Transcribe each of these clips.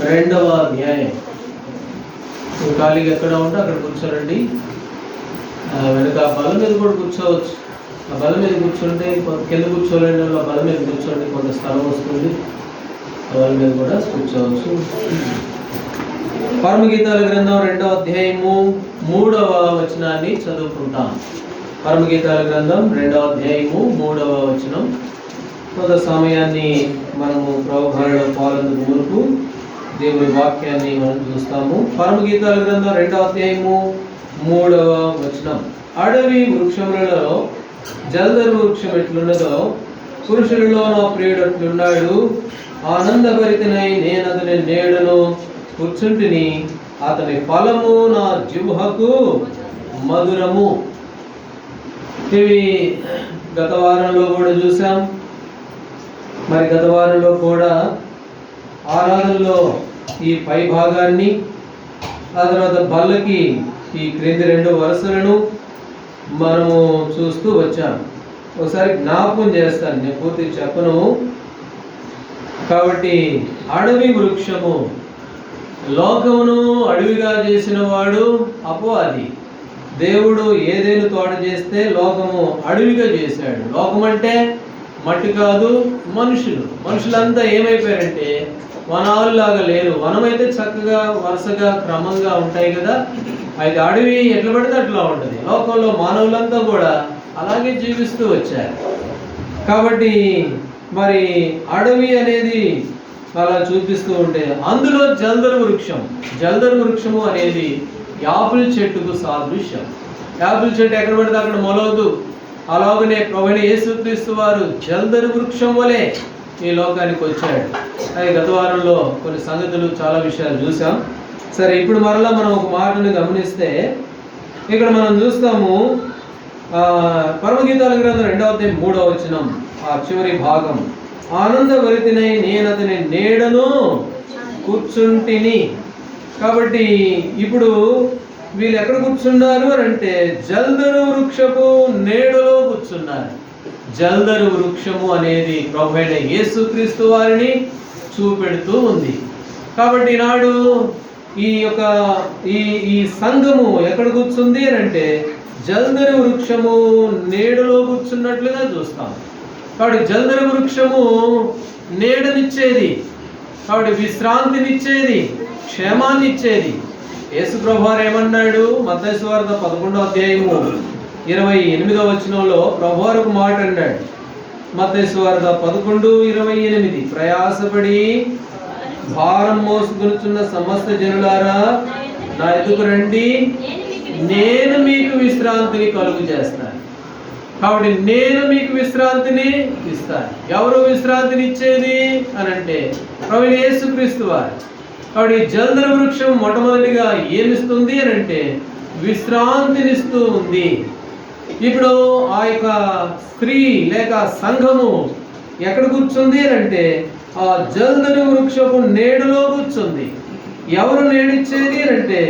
రెండవ అధ్యాయం. ఖాళీగా ఎక్కడ ఉంటే అక్కడ కూర్చోరండి. వెనక బల మీద కూడా కూర్చోవచ్చు. ఆ బల మీద కూర్చుంటే కింద కూర్చోలేని వాళ్ళు ఆ బల మీద కూర్చోండి, కొంత స్థలం వస్తుంది. బల మీద కూడా కూర్చోవచ్చు. పరమగీతాల గ్రంథం 2వ అధ్యాయము 3వ వచనాన్ని చదువుకుంటాం. పరమగీతాల గ్రంథం 2వ అధ్యాయము 3వ వచనం. కొంత సమయాన్ని మనము ప్రభువులో పాల్గొనే వరకు దేవుని వాక్యాన్ని మనం చూస్తాము. పరమగీతాల గ్రంథం 2వ అధ్యాయము 3వ వచనం. అడవి వృక్షములలో జల్దరు వృక్షం ఎట్లున్నదో పురుషులలో నా ప్రియుడు అట్లున్నాడు. ఆనందభరితనై నేను అతని నీడను కూర్చుంటిని, అతని ఫలము నా జిహ్వకు మధురము. ఇవి గత వారంలో కూడా చూసాం. మరి గత వారంలో కూడా ఆరాధనలో ఈ పై భాగాన్ని, ఆ తర్వాత బల్లకి ఈ క్రింది 2 వరుసలను మనము చూస్తూ వచ్చాం. ఒకసారి జ్ఞాపకం చేస్తాను, నేను పూర్తి చెప్పను. కాబట్టి అడవి వృక్షము, లోకమును అడవిగా చేసిన వాడు అపవాది. దేవుడు ఏదేను తోట చేస్తే లోకము అడవిగా చేశాడు. లోకం అంటే మట్టి కాదు, మనుషులంతా ఏమైపోయారంటే వనాలులాగా లేరు. వనమైతే చక్కగా వరుసగా క్రమంగా ఉంటాయి కదా, అయితే అడవి ఎట్లా పడితే అట్లా ఉంటుంది. లోకంలో మానవులంతా కూడా అలాగే జీవిస్తూ వచ్చారు. కాబట్టి మరి అడవి అనేది అలా చూపిస్తూ ఉంటే అందులో జల్దరు వృక్షము అనేది యాపిల్ చెట్టుకు సాదృశ్యం. యాపిల్ చెట్టు ఎక్కడ పడితే అక్కడ మొలవదు. అలాగనే ప్రభువైన యేసుక్రీస్తు వారు జల్దరు వృక్షం వలె ఈ లోకానికి వచ్చాడు. అది గత వారంలో కొన్ని సంగతులు, చాలా విషయాలు చూసాం. సరే, ఇప్పుడు మరలా మనం ఒక మాటను గమనిస్తే ఇక్కడ మనం చూస్తాము. పరమగీతాల గ్రంథం 2వ అధ్యాయం 3వ వచనం, ఆ చివరి భాగం. ఆనందభరితనై నేను అతని నీడను కూర్చుంటిని. కాబట్టి ఇప్పుడు వీళ్ళు ఎక్కడ కూర్చున్నారు అని అంటే జల్దరు వృక్షపు నీడలో కూర్చున్నారు. జల్దరు వృక్షము అనేది ప్రభువైన యేసుక్రీస్తు వారిని చూపెడుతూ ఉంది. కాబట్టి ఈనాడు ఈ సంఘము ఎక్కడ కూర్చుంది అని అంటే జల్దరు వృక్షము నీడలో కూర్చున్నట్లుగా చూస్తాం. కాబట్టి జల్దరు వృక్షము నీడనిచ్చేది, కాబట్టి విశ్రాంతినిచ్చేది, క్షేమాన్ని ఇచ్చేది. యేసు ప్రభువారు ఏమన్నాడు? మత్తయి సువార్త 11వ అధ్యాయము 28వ వచనంలో ప్రభువారు ఒక మాట అన్నాడు. మత్తయి సువార్త 11:28, ప్రయాసపడి భారం మోసుకొనుచున్న సమస్త జనులారా నా ఎదుగు రండి, నేను మీకు విశ్రాంతిని కలుగు చేస్తాను. కాబట్టి నేను మీకు విశ్రాంతిని ఇస్తాను. ఎవరు విశ్రాంతిని ఇచ్చేది అని అంటే ప్రభువైన యేసుక్రీస్తు వారు. కాబట్టి జల్దరు వృక్షం మొట్టమొదటిగా ఏమిస్తుంది అని అంటే విశ్రాంతినిస్తూ ఉంది. ఇప్పుడు ఆ యొక్క స్త్రీ లేక సంఘము ఎక్కడ కూర్చుంది అని అంటే ఆ జల్దరు వృక్షపు నీడలో కూర్చుంది. ఎవరు నీడిచ్చేది అని అంటే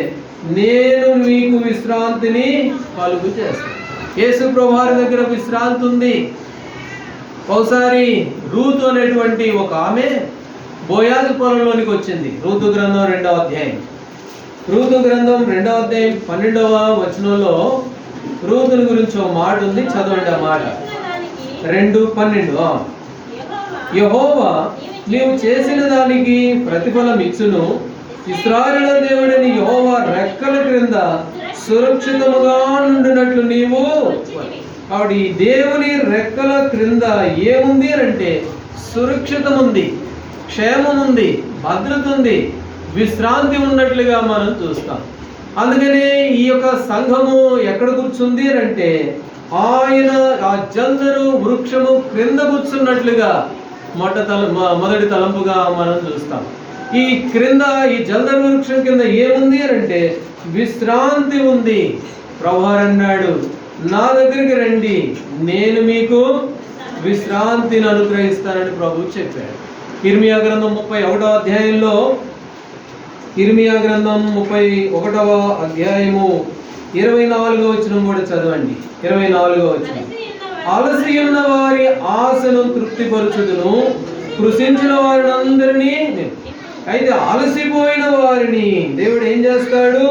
నేను మీకు విశ్రాంతిని కలుగు చేస్తాను. యేసు ప్రభువారి దగ్గర విశ్రాంతి ఉంది. ఒకసారి రూతు అనేటువంటి ఒక ఆమె బోయాజు పొలంలోనికి వచ్చింది. రూతు గ్రంథం 2వ అధ్యాయం. రూతు గ్రంథం 2వ అధ్యాయం 12వ వచనంలో రూతుని గురించి ఒక మాట ఉంది, చదవండి ఆ మాట. 2:12. యెహోవా నీవు చేసిన దానికి ప్రతిఫలం ఇచ్చును, ఇశ్రాయేలు దేవుడని యెహోవా రెక్కల క్రింద సురక్షితముగా నుండినట్లు నీవు. కాబట్టి ఈ దేవుని రెక్కల క్రింద ఏముంది అని అంటే సురక్షితం ఉంది, క్షేమం ఉంది, భద్రత ఉంది, విశ్రాంతి ఉన్నట్లుగా మనం చూస్తాం. అందుకనే ఈ యొక్క సంఘము ఎక్కడ కూర్చుంది అని అంటే ఆయన ఆ జల్దరు వృక్షము క్రింద కూర్చున్నట్లుగా మొదటి తలంపుగా మనం చూస్తాం. ఈ క్రింద ఈ జల్దరు వృక్షం కింద ఏముంది అని అంటే విశ్రాంతి ఉంది. ప్రభువారు అన్నాడు, నా దగ్గరికి రండి, నేను మీకు విశ్రాంతిని అనుగ్రహిస్తానని ప్రభువు చెప్పాడు. ఇర్మియా గ్రంథం 31వ అధ్యాయంలో, ఇర్మియా గ్రంథం 31వ అధ్యాయము 24వ వచనం కూడా చదవండి. 24వ వచనం. అలసి ఉన్న వారి ఆశను తృప్తిపరచుదును, కృషించిన వారిని అందరినీ అయితే అలసిపోయిన వారిని దేవుడు ఏం చేస్తాడు?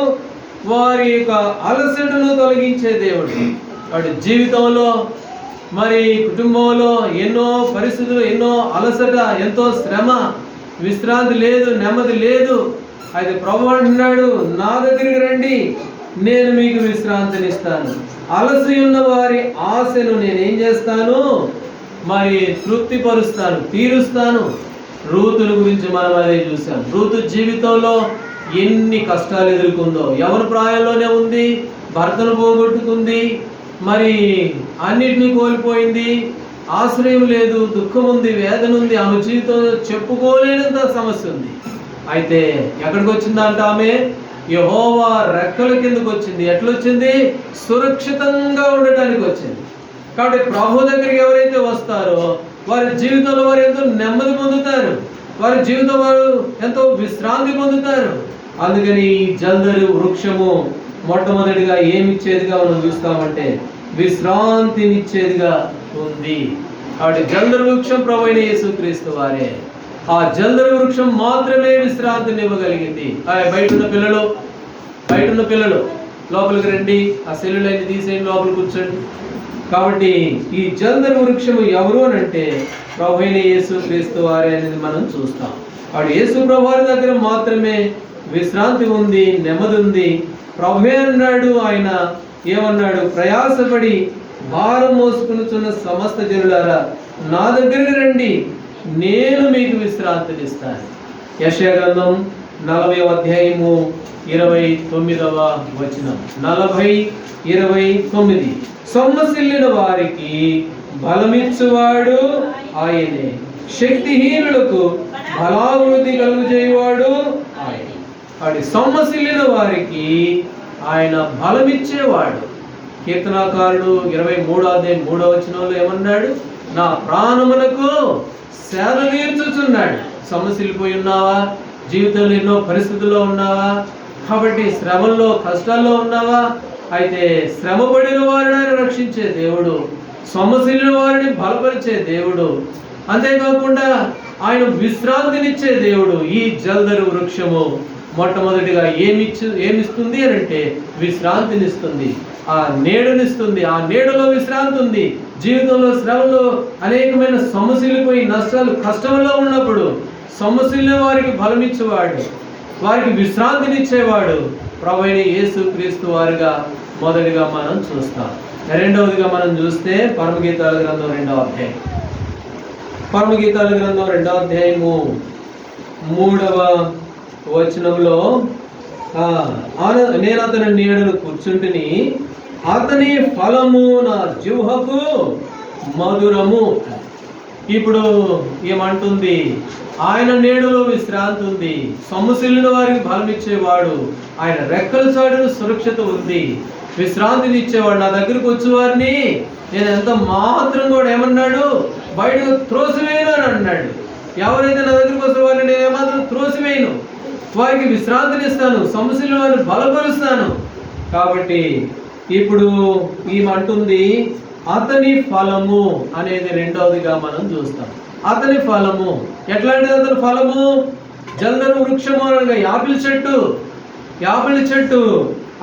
వారి యొక్క అలసటను తొలగించే దేవుడు. వాడి జీవితంలో మరి కుటుంబంలో ఎన్నో పరిస్థితులు, ఎన్నో అలసట, ఎంతో శ్రమ, విశ్రాంతి లేదు, నెమ్మది లేదు. అయితే ప్రభువు అంటున్నాడు, నా దగ్గరికి రండి, నేను మీకు విశ్రాంతినిస్తాను. అలసి ఉన్న వారి ఆశను నేనేం చేస్తాను? మరి తృప్తిపరుస్తాను, తీరుస్తాను. రూతుల గురించి మనం అదే చూసాం. రూతు జీవితంలో ఎన్ని కష్టాలు ఎదుర్కొందో. యవ్వన ప్రాయంలోనే ఉంది, భర్తను పోగొట్టుకుంది, మరి అన్నిటినీ కోల్పోయింది, ఆశ్రయం లేదు, దుఃఖం ఉంది, వేదన ఉంది, ఆమె జీవితంలో చెప్పుకోలేనంత సమస్య ఉంది. అయితే ఎక్కడికి వచ్చిందంట ఆమె? యెహోవా రెక్కల కిందకు వచ్చింది. ఎట్లొచ్చింది? సురక్షితంగా ఉండటానికి వచ్చింది. కాబట్టి ప్రభు దగ్గరికి ఎవరైతే వస్తారో వారి జీవితంలో వారు ఎంతో నెమ్మది పొందుతారు, వారి జీవితం వారు ఎంతో విశ్రాంతి పొందుతారు. అందుకని ఈ జల్దరు వృక్షము మొట్టమొదటిగా ఏమిచ్చేదిగా మనం చూస్తామంటే విశ్రాంతినిచ్చేదిగా ఉంది. కాబట్టి జల్దరు వృక్షం ప్రభు అయిన యేసుక్రీస్తు వారే. ఆ జల్దరు వృక్షం మాత్రమే విశ్రాంతిని ఇవ్వగలిగింది. బయట ఉన్న పిల్లలు లోపలికి రండి, ఆ సెల్లులైన తీసేయండి, లోపల కూర్చోండి. కాబట్టి ఈ జల్దరు వృక్షము ఎవరు అని అంటే ప్రభు అయిన యేసుక్రీస్తు వారే అనేది మనం చూస్తాం. వాడు యేసు ప్రభు వారి దగ్గర మాత్రమే విశ్రాంతి ఉంది, నెమ్మది ఉంది. ప్రభువే అన్నాడు, ఆయన ఏమన్నాడు? ప్రయాసపడి భారం మోసుకునిచున్న సమస్త జనులారా నా దగ్గరికి రండి, నేను మీకు విశ్రాంతినిస్తాను. యెషయా గ్రంథం 40వ అధ్యాయము 29వ వచనం. 40:29. సొమ్మసిల్లిన వారికి బలమిచ్చువాడు ఆయనే, శక్తిహీనులకు బలావృద్ధి కలుగజేయువాడు ఆయనే. వాడి సొమ్మసిల్లిన వారికి ఆయన బలమిచ్చేవాడు. కీర్తనాకారుడు 23వ అధ్యాయం 3వ వచనంలో ఏమన్నాడు? నా ప్రాణమునకు సేద తీర్చుచున్నాడు. సొమ్మసిల్లిపోయి ఉన్నావా? జీవితంలో ఎన్నో పరిస్థితుల్లో ఉన్నావా? కాబట్టి శ్రమల్లో, కష్టాల్లో ఉన్నావా? అయితే శ్రమపడిన వారిని ఆయన రక్షించే దేవుడు, సొమ్మసిల్లిన వారిని బలపరిచే దేవుడు, అంతేకాకుండా ఆయన విశ్రాంతినిచ్చే దేవుడు. ఈ జల్దరు వృక్షము మొట్టమొదటిగా ఏమిస్తుంది అని అంటే విశ్రాంతినిస్తుంది, ఆ నీడనిస్తుంది. ఆ నీడలో విశ్రాంతి ఉంది. జీవితంలో శ్రమలో అనేకమైన సొమ్మసిల్లిపోయి నష్టాలు, కష్టంలో ఉన్నప్పుడు సొమ్మసిల్లిన వారికి బలమిచ్చేవాడు, వారికి విశ్రాంతినిచ్చేవాడు ప్రభువైన యేసుక్రీస్తు వారిగా మొదటిగా మనం చూస్తాం. రెండవదిగా మనం చూస్తే పరమగీతాల గ్రంథం 2వ అధ్యాయం. పరమగీతాల గ్రంథం 2వ అధ్యాయము 3వ వచనంలో నేను అతని నీడను కూర్చుంటిని, అతని ఫలము నా జిహ్వకు మధురము. ఇప్పుడు ఏమంటుంది? ఆయన నీడలో విశ్రాంతి ఉంది, సొమ్మసిల్లిన వారికి బలం ఇచ్చేవాడు, ఆయన రెక్కల చాటున సురక్షిత ఉంది, విశ్రాంతిని ఇచ్చేవాడు. నా దగ్గరికి వచ్చేవారిని నేను ఎంత మాత్రం కూడా ఏమన్నాడు? బయటకు త్రోసివేయను అని అన్నాడు. ఎవరైతే నా దగ్గరికి వస్తే వారిని నేను ఏమాత్రం త్రోసివేయను, వారికి విశ్రాంతినిస్తాను, సొమ్మసిల్లిన వారిని బలపరుస్తాను. కాబట్టి ఇప్పుడు ఈమంటుంది అతని ఫలము అనేది రెండవదిగా మనం చూస్తాం. అతని ఫలము ఎట్లాంటిది? అతని ఫలము జల్దరు వృక్షము అనగా యాపిల్ చెట్టు.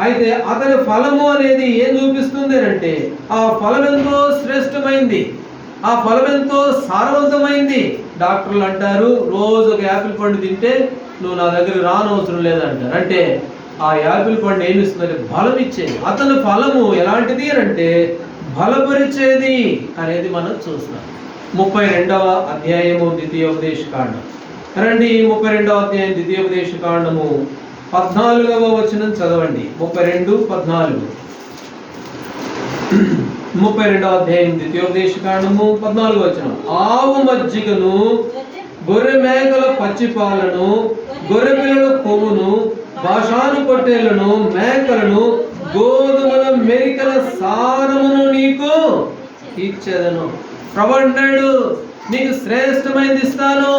అయితే అతని ఫలము అనేది ఏం చూపిస్తుంది అంటే ఆ ఫలం ఎంతో శ్రేష్టమైంది, ఆ ఫలం ఎంతో సారవంతమైంది. డాక్టర్లు అంటారు రోజు ఒక యాపిల్ పండు తింటే నువ్వు నా దగ్గర రానవసరం లేదంటారు. అంటే ఆ యాపిల్ పండు ఏమిస్తుందంటే బలం ఇచ్చేది. అతని ఫలము ఎలాంటిది అంటే బలపరిచేది అనేది మనం చూస్తున్నాం. 32వ అధ్యాయము ద్వితీయోపదేశ కాండం. రండి, 32వ అధ్యాయం ద్వితీయోపదేశ కాండము 14వ వచనం చదవండి. 32:14. 32వ అధ్యాయం ద్వితీయోపదేశ కాండము 14వ వచనం. ఆవు మజ్జిగను, గొర్రె మేకల పచ్చిపాలను, గొర్రె పిల్లల కొవ్వును, బాషాను పొట్టేళ్లను, మేకలను, గోధుమల మెరికల సారమును నీకు ఇచ్చేదను. ప్రభు అంటాడు, నీకు శ్రేష్టమైనది ఇస్తాను,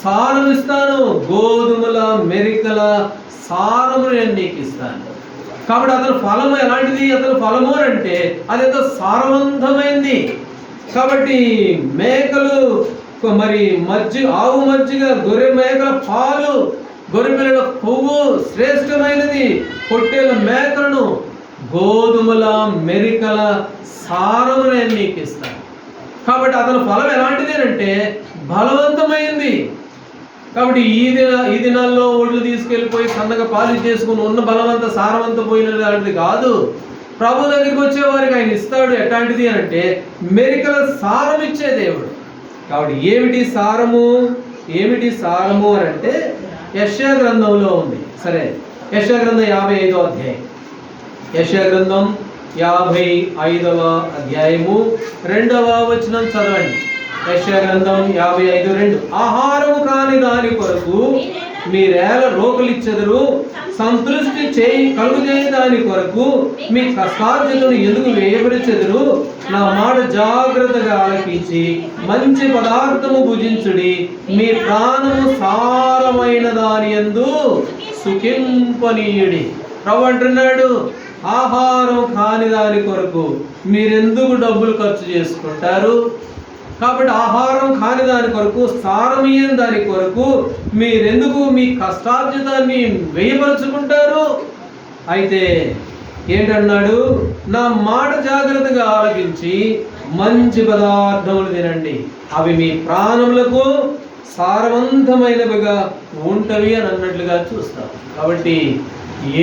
సారం ఇస్తాను, గోధుమల మెరికల సారము నేను నీకు ఇస్తాను. కాబట్టి అతని ఫలము ఎలాంటిది? అతని ఫలము అంటే అదేదో సారవంతమైంది. కాబట్టి మేకలు మరి ఆవు మజ్జిగ, గొర్రె మేకల పాలు, గొర్రె పిల్లల కొవ్వు శ్రేష్టమైనది, పొట్టేల మేకలను, గోధుమల మెరికల సారము నేను నీకు ఇస్తాను. కాబట్టి అతని ఫలం ఎలాంటిది అంటే బలవంతమైంది. కాబట్టి ఈ దినాల్లో ఒళ్ళు తీసుకెళ్ళిపోయి సన్నగా పాలిష్ చేసుకుని ఉన్న బలవంత సారవంత పోయినది కాదు. ప్రభు దగ్గరికి వచ్చే వారికి ఆయన ఇస్తాడు. ఎట్లాంటిది అంటే మెరికల సారం ఇచ్చే దేవుడు. కాబట్టి ఏమిటి సారము అని అంటే యెషయా గ్రంథంలో ఉంది. సరే, యెషయా గ్రంథం 55వ అధ్యాయం. యెషయా గ్రంథం 55వ అధ్యాయము 2వ వచనం చదవండి. యెషయా గ్రంథం 55:2. ఆహారము కాని దాని కొరకు మీరేల రోకలిచ్చెదరు, సంతృష్టి కలుగుచేయ దాని కొరకు మీ కష్టార్జితను ఎందుకు వేయపరిచెదరు? నా మాట జాగ్రత్తగా ఆలకించి మంచి పదార్థము భుజించుడి, మీ ప్రాణము సారమైన దాని యందు సుఖింపనీయుడి. ప్రభు అంటున్నాడు, ఆహారం కాని దాని కొరకు మీరెందుకు డబ్బులు ఖర్చు చేసుకుంటారు? కాబట్టి ఆహారం కాని దాని కొరకు, సారమీయని దాని కొరకు మీరెందుకు మీ కష్టార్జితాన్ని వ్యయపరుచుకుంటారు? అయితే ఏంటన్నాడు? నా మాట జాగ్రత్తగా ఆలకించి మంచి పదార్థములు తినండి, అవి మీ ప్రాణములకు సారవంతమైనవిగా ఉంటవి అని అన్నట్లుగా చూస్తాం. కాబట్టి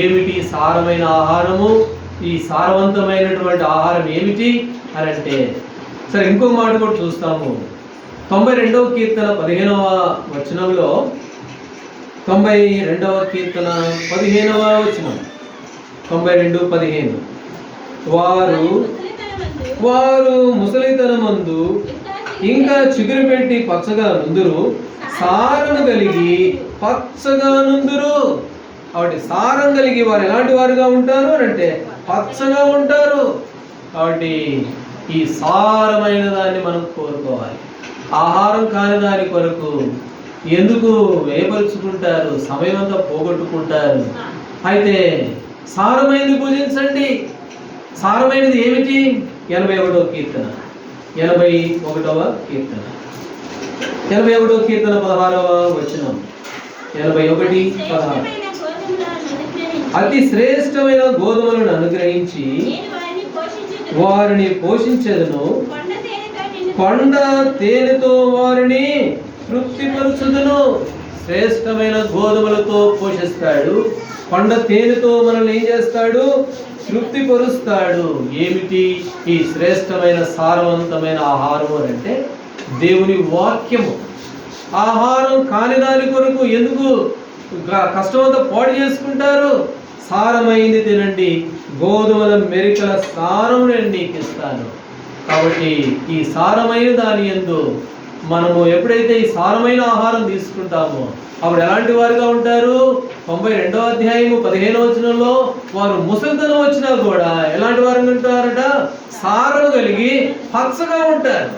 ఏమిటి సారమైన ఆహారము? ఈ సారవంతమైనటువంటి ఆహారం ఏమిటి అని అంటే, సరే ఇంకో మాట కూడా చూస్తాము. 92వ కీర్తన 15వ వచనంలో, 92వ కీర్తన 15వ వచనం, 92:15. వారు ముసలితనమందు ఇంకా చిగురు పెట్టి పచ్చగా నుందురు, సారము కలిగి పచ్చగా నుందురు. కాబట్టి సారం కలిగి వారు ఎలాంటి వారుగా ఉంటారు అని అంటే పచ్చగా ఉంటారు. కాబట్టి ఈ సారమైన దాన్ని మనం కోరుకోవాలి. ఆహారం కాని దాని కొరకు ఎందుకు వేయపరుచుకుంటారు? సమయం అంతా పోగొట్టుకుంటారు. అయితే సారమైనది పూజించండి. సారమైనది ఏమిటి? 81వ కీర్తన 81వ కీర్తన 16వ వచనం. 81:16. అతి శ్రేష్టమైన గోధుమలను అనుగ్రహించి వారిని పోషించెదను, కొండ తేనెతో వారిని తృప్తిపరచుదును. శ్రేష్టమైన గోధుమలతో పోషిస్తాడు, కొండ తేనెతో మనల్ని ఏం చేస్తాడు? తృప్తిపరుస్తాడు. ఏమిటి ఈ శ్రేష్టమైన సారవంతమైన ఆహారం అంటే దేవుని వాక్యము. ఆహారం కాని దాని కొరకు ఎందుకు కష్టమంతా పాడు చేసుకుంటారు? సారమైంది తినండి, గోధుమల మెరికల సారం నేను నీకు ఇస్తాను. కాబట్టి ఈ సారమైన దాని యందు మనము ఎప్పుడైతే ఈ సారమైన ఆహారం తీసుకుంటామో అప్పుడు ఎలాంటి వారుగా ఉంటారు? 92వ అధ్యాయము 15వ వచనంలో, వారు ముసలితనం వచ్చినా కూడా ఎలాంటి వారు ఉంటారట? సారం కలిగి పచ్చగా ఉంటారు.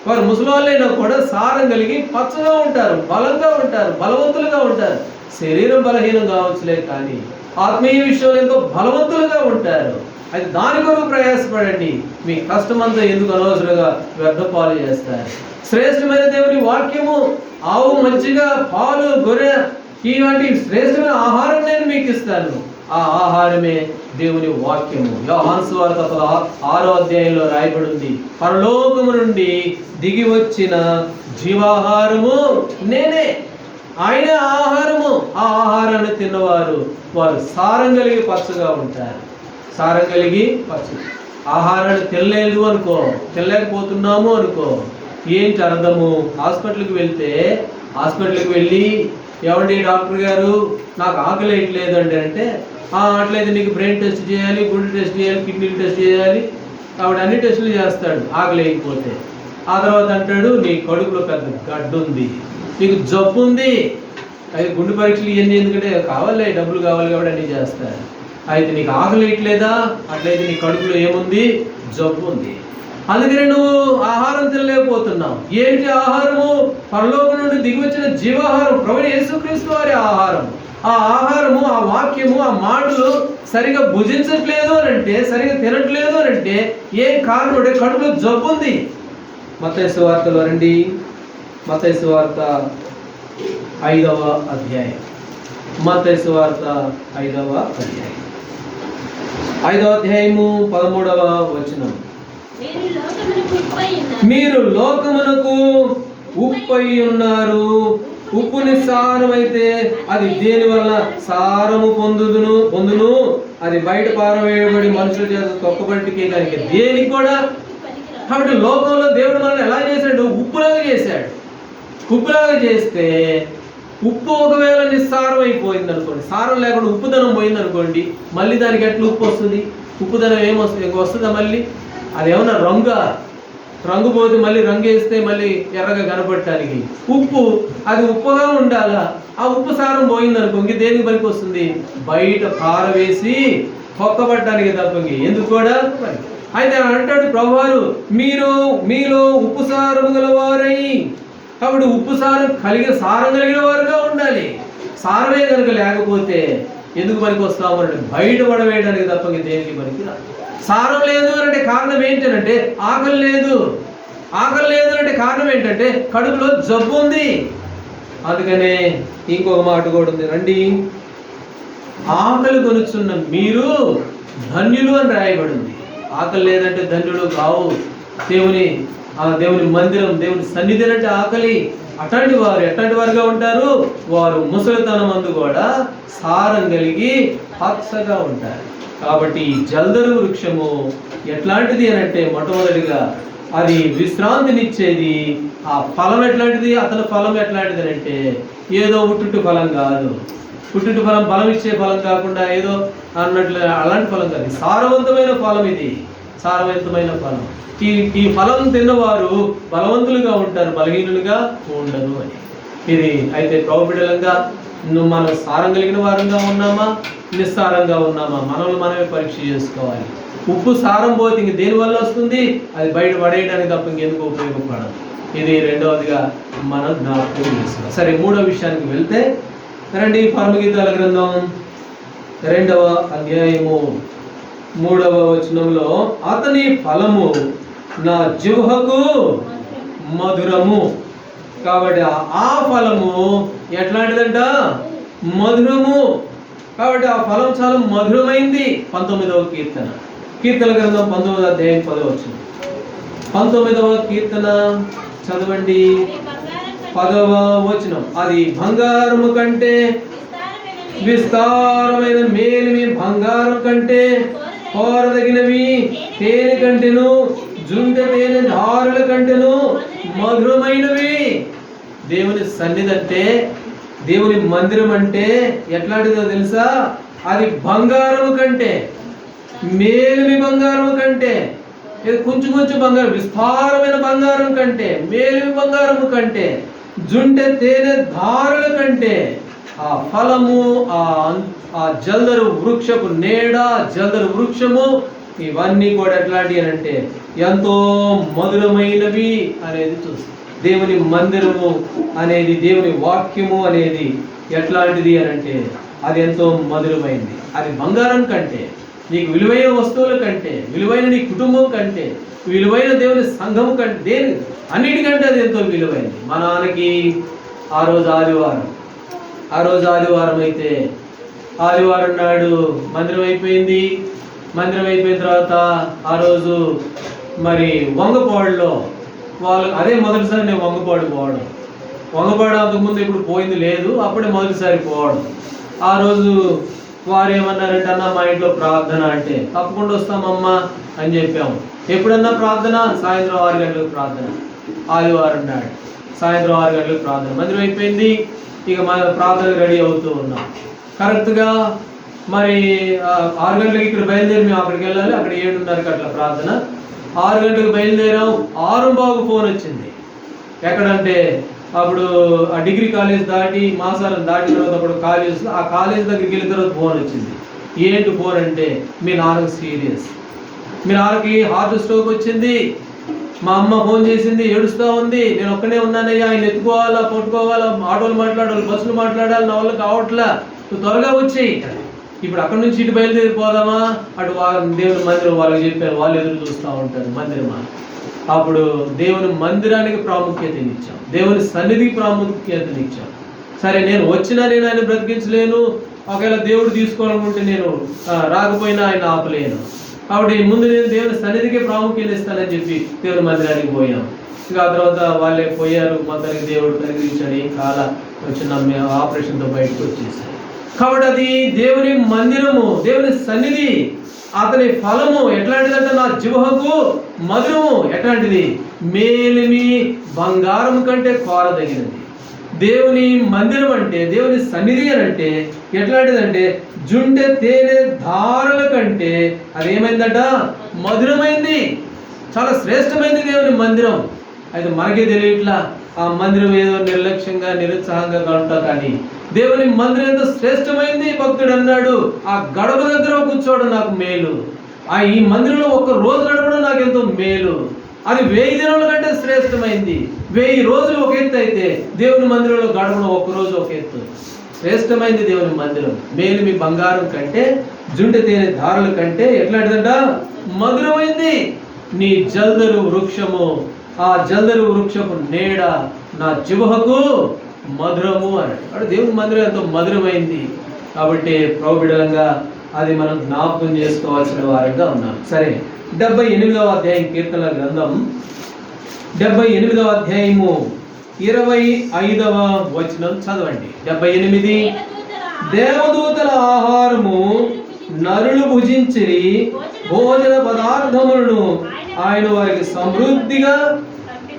వారు ముసలివాళ్ళైనా కూడా సారం కలిగి పచ్చగా ఉంటారు, బలంగా ఉంటారు, బలవంతులుగా ఉంటారు. శరీరం బలహీనం కావచ్చులే కానీ ఆత్మీయ విషయంలో ఎంతో బలవంతులుగా ఉంటారు. అయితే దాని కొరకు ప్రయాసపడండి. మీ కష్టమంతా ఎందుకు అనవసరంగా వ్యర్థపాలు చేస్తారు? శ్రేష్టమైన దేవుని వాక్యము, ఆవు మజ్జిగ, పాలు, గొర్రె, ఇలాంటి శ్రేష్టమైన ఆహారం నేను మీకు ఇస్తాను. ఆ ఆహారమే దేవుని వాక్యము. యోహాను సువార్త 6వ అధ్యాయంలో రాయబడి ఉంది, పరలోకము నుండి దిగి వచ్చిన జీవాహారము నేనే. ఆయన ఆహారము. ఆ ఆహారాన్ని తిన్నవారు వారు సారం కలిగి పచ్చగా ఉంటారు. సారం కలిగి పచ్చగా. ఆహారాన్ని తినలేదు అనుకో, తినలేకపోతున్నాము అనుకో, ఏంటి అర్థము? హాస్పిటల్కి వెళ్ళి ఏమండి డాక్టర్ గారు నాకు ఆకలి వేయట్లేదండి అంటే, అట్లయితే నీకు బ్రెయిన్ టెస్ట్ చేయాలి, గుండె టెస్ట్ చేయాలి, కిడ్నీలు టెస్ట్ చేయాలి. కాబట్టి అన్ని టెస్టులు చేస్తాడు ఆకలి వేయకపోతే. ఆ తర్వాత అంటాడు నీ కడుపులో పెద్ద గడ్డు ఉంది, నీకు జబ్బు ఉంది. అయితే గుండె పరీక్షలు ఇవన్నీ ఎందుకంటే కావాలి, డబ్బులు కావాలి కాబట్టి అన్నీ చేస్తారు. అయితే నీకు ఆకలి వేయట్లేదా? అట్లయితే నీ కడుపులో ఏముంది? జబ్బు ఉంది. అందుకని నువ్వు ఆహారం తినలేకపోతున్నావు. ఏంటి ఆహారము? పరలోకం నుండి దిగి వచ్చిన జీవాహారం, ప్రభువు యేసుక్రీస్తు వారి ఆహారం. ఆ ఆహారము, ఆ వాక్యము, ఆ మాటలు సరిగా భుజించట్లేదు అని అంటే, సరిగా తినట్లేదు అని అంటే ఏం కారణం అంటే కడుపులో జబ్బు ఉంది. మత్తయి సువార్తలో రండి, మత్తయి సువార్త 5వ అధ్యాయం. మత్తయి సువార్త 5వ అధ్యాయం 5వ అధ్యాయము 13వ వచనం. మీరు లోకమునకు ఉప్పై ఉన్నారు. ఉప్పు నిస్సారమైతే అది దేని వల్ల సారము పొందును. అది బయట పారవేయబడి మనుషుల చేత తొక్కబడికే కనుక దేనికి కూడా. కాబట్టి లోకంలో దేవుడు మనల్ని ఎలా చేశాడు? ఉప్పులాగా చేశాడు. ఉప్పులాగా చేస్తే ఉప్పు ఒకవేళ నిస్సారం అయిపోయింది అనుకోండి, సారం లేకుండా ఉప్పుదనం పోయింది అనుకోండి, మళ్ళీ దానికి ఎట్లా ఉప్పు వస్తుంది? ఉప్పుదనం ఏమొస్తుంది? వస్తుందా మళ్ళీ? అది ఏమన్నా రంగు పోతే మళ్ళీ రంగు వేస్తే మళ్ళీ ఎర్రగా కనపడటానికి ఉప్పు అది ఉప్పుగా ఉండాలా. ఆ ఉప్పు సారం పోయింది అనుకోండి, దేనికి పనికి వస్తుంది? బయట పారవేసి పొక్కబట్టడానికి తప్పకి ఎందుకు కూడా. అయితే అంటాడు ప్రభువారు, మీలో ఉప్పు సారము గలవారై. కాబట్టి ఉప్పు సారం కలిగిన వారుగా ఉండాలి. సారమే కనుక లేకపోతే ఎందుకు పనికి వస్తాము? బయట పడవేయడానికి తప్పకి దేనికి పనికి రాదు. సారం లేదు అంటే కారణం ఏంటంటే ఆకలి లేదు. ఆకలి లేదు అంటే కారణం ఏంటంటే కడుపులో జబ్బు ఉంది. అందుకనే ఇంకొక మాట కూడా ఉంది, రండి ఆకలి కొనుచున్న మీరు ధన్యులు అని రాయబడింది. ఆకలి లేదంటే ధన్యులు కావు. దేవుని మందిరం, దేవుని సన్నిధి అంటే ఆకలి. అట్లాంటి వారు ఎట్లాంటి వారుగా ఉంటారు? వారు ముసలితనం అందు కూడా సారం కలిగి పచ్చగా ఉంటారు. కాబట్టి ఈ జల్దరు వృక్షము ఎట్లాంటిది అని అంటే మొట్టమొదటిగా అది విశ్రాంతినిచ్చేది. ఆ ఫలం ఎట్లాంటిది? అతని ఫలం ఎట్లాంటిది అంటే ఏదో ఉట్టుట్టు ఫలం కాదు. ఉట్టుట్టు ఫలం బలం ఇచ్చే ఫలం కాకుండా ఏదో అన్నట్లు అలాంటి ఫలం కాదు. సారవంతమైన ఫలం ఇది. సారవంతమైన ఫలం. ఈ ఫలం తిన్నవారు బలవంతులుగా ఉంటారు, బలహీనులుగా ఉండరు అని ఇది. అయితే ప్రభు బిడ్డలంగా మనం సారం కలిగిన వారంగా ఉన్నామా, నిస్సారంగా ఉన్నామా? మనమే పరీక్ష చేసుకోవాలి. ఉప్పు సారం పోతే ఇంక దేనివల్ల వస్తుంది? అది బయట పడేయడానికి తప్ప ఇంకెందుకు ఉపయోగపడదు. ఇది రెండవదిగా మనం జ్ఞాపకం చేసుకోవాలి. సరే, మూడవ విషయానికి వెళ్తే రండి. పరమగీతాల గ్రంథం 2వ అధ్యాయము 3వ వచనంలో, అతని ఫలము నా జిహ్వకు మధురము. కాబట్టి ఆ ఫలము ఎట్లాంటిదంట? మధురము. కాబట్టి ఆ ఫలం చాలా మధురమైంది. 19వ కీర్తన గ్రంథం 19వ అధ్యాయం 10వ వచనం. 19వ కీర్తన చదవండి, 10వ వచనం. అది బంగారము కంటే విస్తారమైన మేలిమి, బంగారం కంటే కోరదగినవి, తేనె కంటేను జుంట తేనె ధారుల కంటేను మధురమైనవి. దేవుని సన్నిధి అంటే, దేవుని మందిరం అంటే ఎట్లాంటిదో తెలుసా? అది బంగారము కంటే, మేలిమి బంగారం కంటే, కొంచెం బంగారం, విస్తారమైన బంగారం కంటే, మేలిమి బంగారము కంటే, జుంట తేనె ధారుల కంటే ఆ ఫలము, ఆ జల్దరు వృక్షపు నీడ, జల్దరు వృక్షము, ఇవన్నీ కూడా ఎట్లాంటి అని అంటే ఎంతో మధురమైనవి అనేది చూస్తాం. దేవుని మందిరము అనేది, దేవుని వాక్యము అనేది ఎట్లాంటిది అని అంటే అది ఎంతో మధురమైంది. అది బంగారం కంటే, నీకు విలువైన వస్తువుల కంటే, విలువైన నీ కుటుంబం కంటే, విలువైన దేవుని సంఘము కంటే, అన్నిటికంటే అది ఎంతో విలువైనది. మా నాన్నకి ఆ రోజు ఆదివారం అయితే ఆదివారం నాడు మందిరం అయిపోయింది. మందిరం అయిపోయిన తర్వాత ఆ రోజు మరి వంగపాడులో వాళ్ళు, అదే మొదటిసారి నేను వంగపాడు పోవడం. వంగపాడు అంతకుముందు ఇప్పుడు పోయింది లేదు, అప్పుడే మొదటిసారి పోవడం. ఆ రోజు వారు ఏమన్నారంటే, అన్న మా ఇంట్లో ప్రార్థన అంటే, తప్పకుండా వస్తామమ్మా అని చెప్పాము. ఎప్పుడన్నా ప్రార్థన? సాయంత్రం 6 గంటలకు ప్రార్థన. ఆదివారం నాడు సాయంత్రం 6 గంటలకు ప్రార్థన. మందిరం అయిపోయింది, ఇక మన ప్రార్థనకు రెడీ అవుతూ ఉన్నాం. కరెక్ట్గా మరి 6 గంటలకు ఇక్కడ బయలుదేరి మేము అక్కడికి వెళ్ళాలి. అక్కడ 7:30కి అట్లా ప్రార్థన. 6 గంటలకు బయలుదేరాం. 6:15 ఫోన్ వచ్చింది. ఎక్కడంటే అప్పుడు ఆ డిగ్రీ కాలేజ్ దాటి మాసాలను దాటిన తర్వాత అప్పుడు ఆ కాలేజ్ దగ్గరికి వెళ్ళిన తర్వాత ఫోన్ వచ్చింది. ఏంటి ఫోన్ అంటే, మీ నాన్నకు సీరియస్, మీ నాన్నకి హార్ట్ స్ట్రోక్ వచ్చింది. మా అమ్మ ఫోన్ చేసింది, ఏడుస్తూ ఉంది. నేను ఒక్కనే ఉన్నానయ్యా, ఆయన ఎత్తుకోవాలా, పట్టుకోవాలా, ఆటోలు మాట్లాడాలి, బస్సులు మాట్లాడాలి, నా వల్ల కావట్లా, నువ్వు త్వరగా వచ్చేయి. ఇప్పుడు అక్కడ నుంచి ఇటు బయలుదేరిపోదామా? అటు దేవుని మందిరం వాళ్ళకి చెప్పారు. వాళ్ళు ఎదురు చూస్తూ ఉంటారు. మందిరమా? అప్పుడు దేవుని మందిరానికి ప్రాముఖ్యతనిచ్చాం, దేవుని సన్నిధికి ప్రాముఖ్యతనిచ్చాం. సరే, నేను వచ్చినా నేను ఆయన బ్రతికించలేను, ఒకవేళ దేవుడు తీసుకోవాలనుకుంటే నేను రాకపోయినా ఆయన ఆపలేను, కాబట్టి ముందు నేను దేవుని సన్నిధికి ప్రాముఖ్యత ఇస్తానని చెప్పి దేవుని మందిరానికి పోయాం. ఇంకా ఆ తర్వాత వాళ్ళే పోయారు, మొత్తానికి దేవుడు కలిగించాడు, ఏం కాల వచ్చిన ఆపరేషన్తో బయటకు వచ్చేసారు. కాబట్టి అది దేవుని మందిరము, దేవుని సన్నిధి. అతని ఫలము ఎట్లాంటిదంటే నా జిహ్వకు మధురము. ఎట్లాంటిది? మేలిమి బంగారం కంటే కోరదగినది. దేవుని మందిరం అంటే, దేవుని సన్నిధి అని అంటే ఎట్లాంటిదంటే జుంటె తేనె ధారల కంటే అదేమైందట? మధురమైంది, చాలా శ్రేష్టమైంది దేవుని మందిరం. అయితే మనకే తెలియట్లా, ఆ మందిరం ఏదో నిర్లక్ష్యంగా నిరుత్సాహంగా కలుగుతా, కానీ దేవుని మందిరం ఎంతో శ్రేష్టమైంది. భక్తుడు అన్నాడు, ఆ గడప దగ్గర కూర్చోవడం నాకు మేలు, ఈ మందిరంలో ఒక్క రోజు గడపడం నాకు ఎంతో మేలు. అది 1000 దినాల కంటే శ్రేష్టమైంది. 1000 రోజులు ఒక ఎత్తు అయితే దేవుని మందిరంలో గడపడం ఒక్కరోజు ఒక ఎత్తు. శ్రేష్టమైంది దేవుని మందిరం. మేలు మీ బంగారం కంటే జుంటె తేనె ధారల కంటే ఎట్లాంటిదంట? మధురమైంది. నీ జల్దరు వృక్షము, ఆ జల్దరు వృక్షపు నీడ నా జిహ్వకు మధురము అన్నాడు. అంటే దేవుని మందిరం ఎంతో మధురమైంది. కాబట్టి ప్రభుబిడలంగా అది మనం జ్ఞాపకం చేసుకోవాల్సిన వారంగా ఉన్నాం. సరే, 78వ అధ్యాయం కీర్తనల గ్రంథం 78వ అధ్యాయము 25వ వచనం చదవండి. 78. దేవదూతల ఆహారము నరులు భుజించిరి, భోజన పదార్థములను ఆయన వారికి సమృద్ధిగా.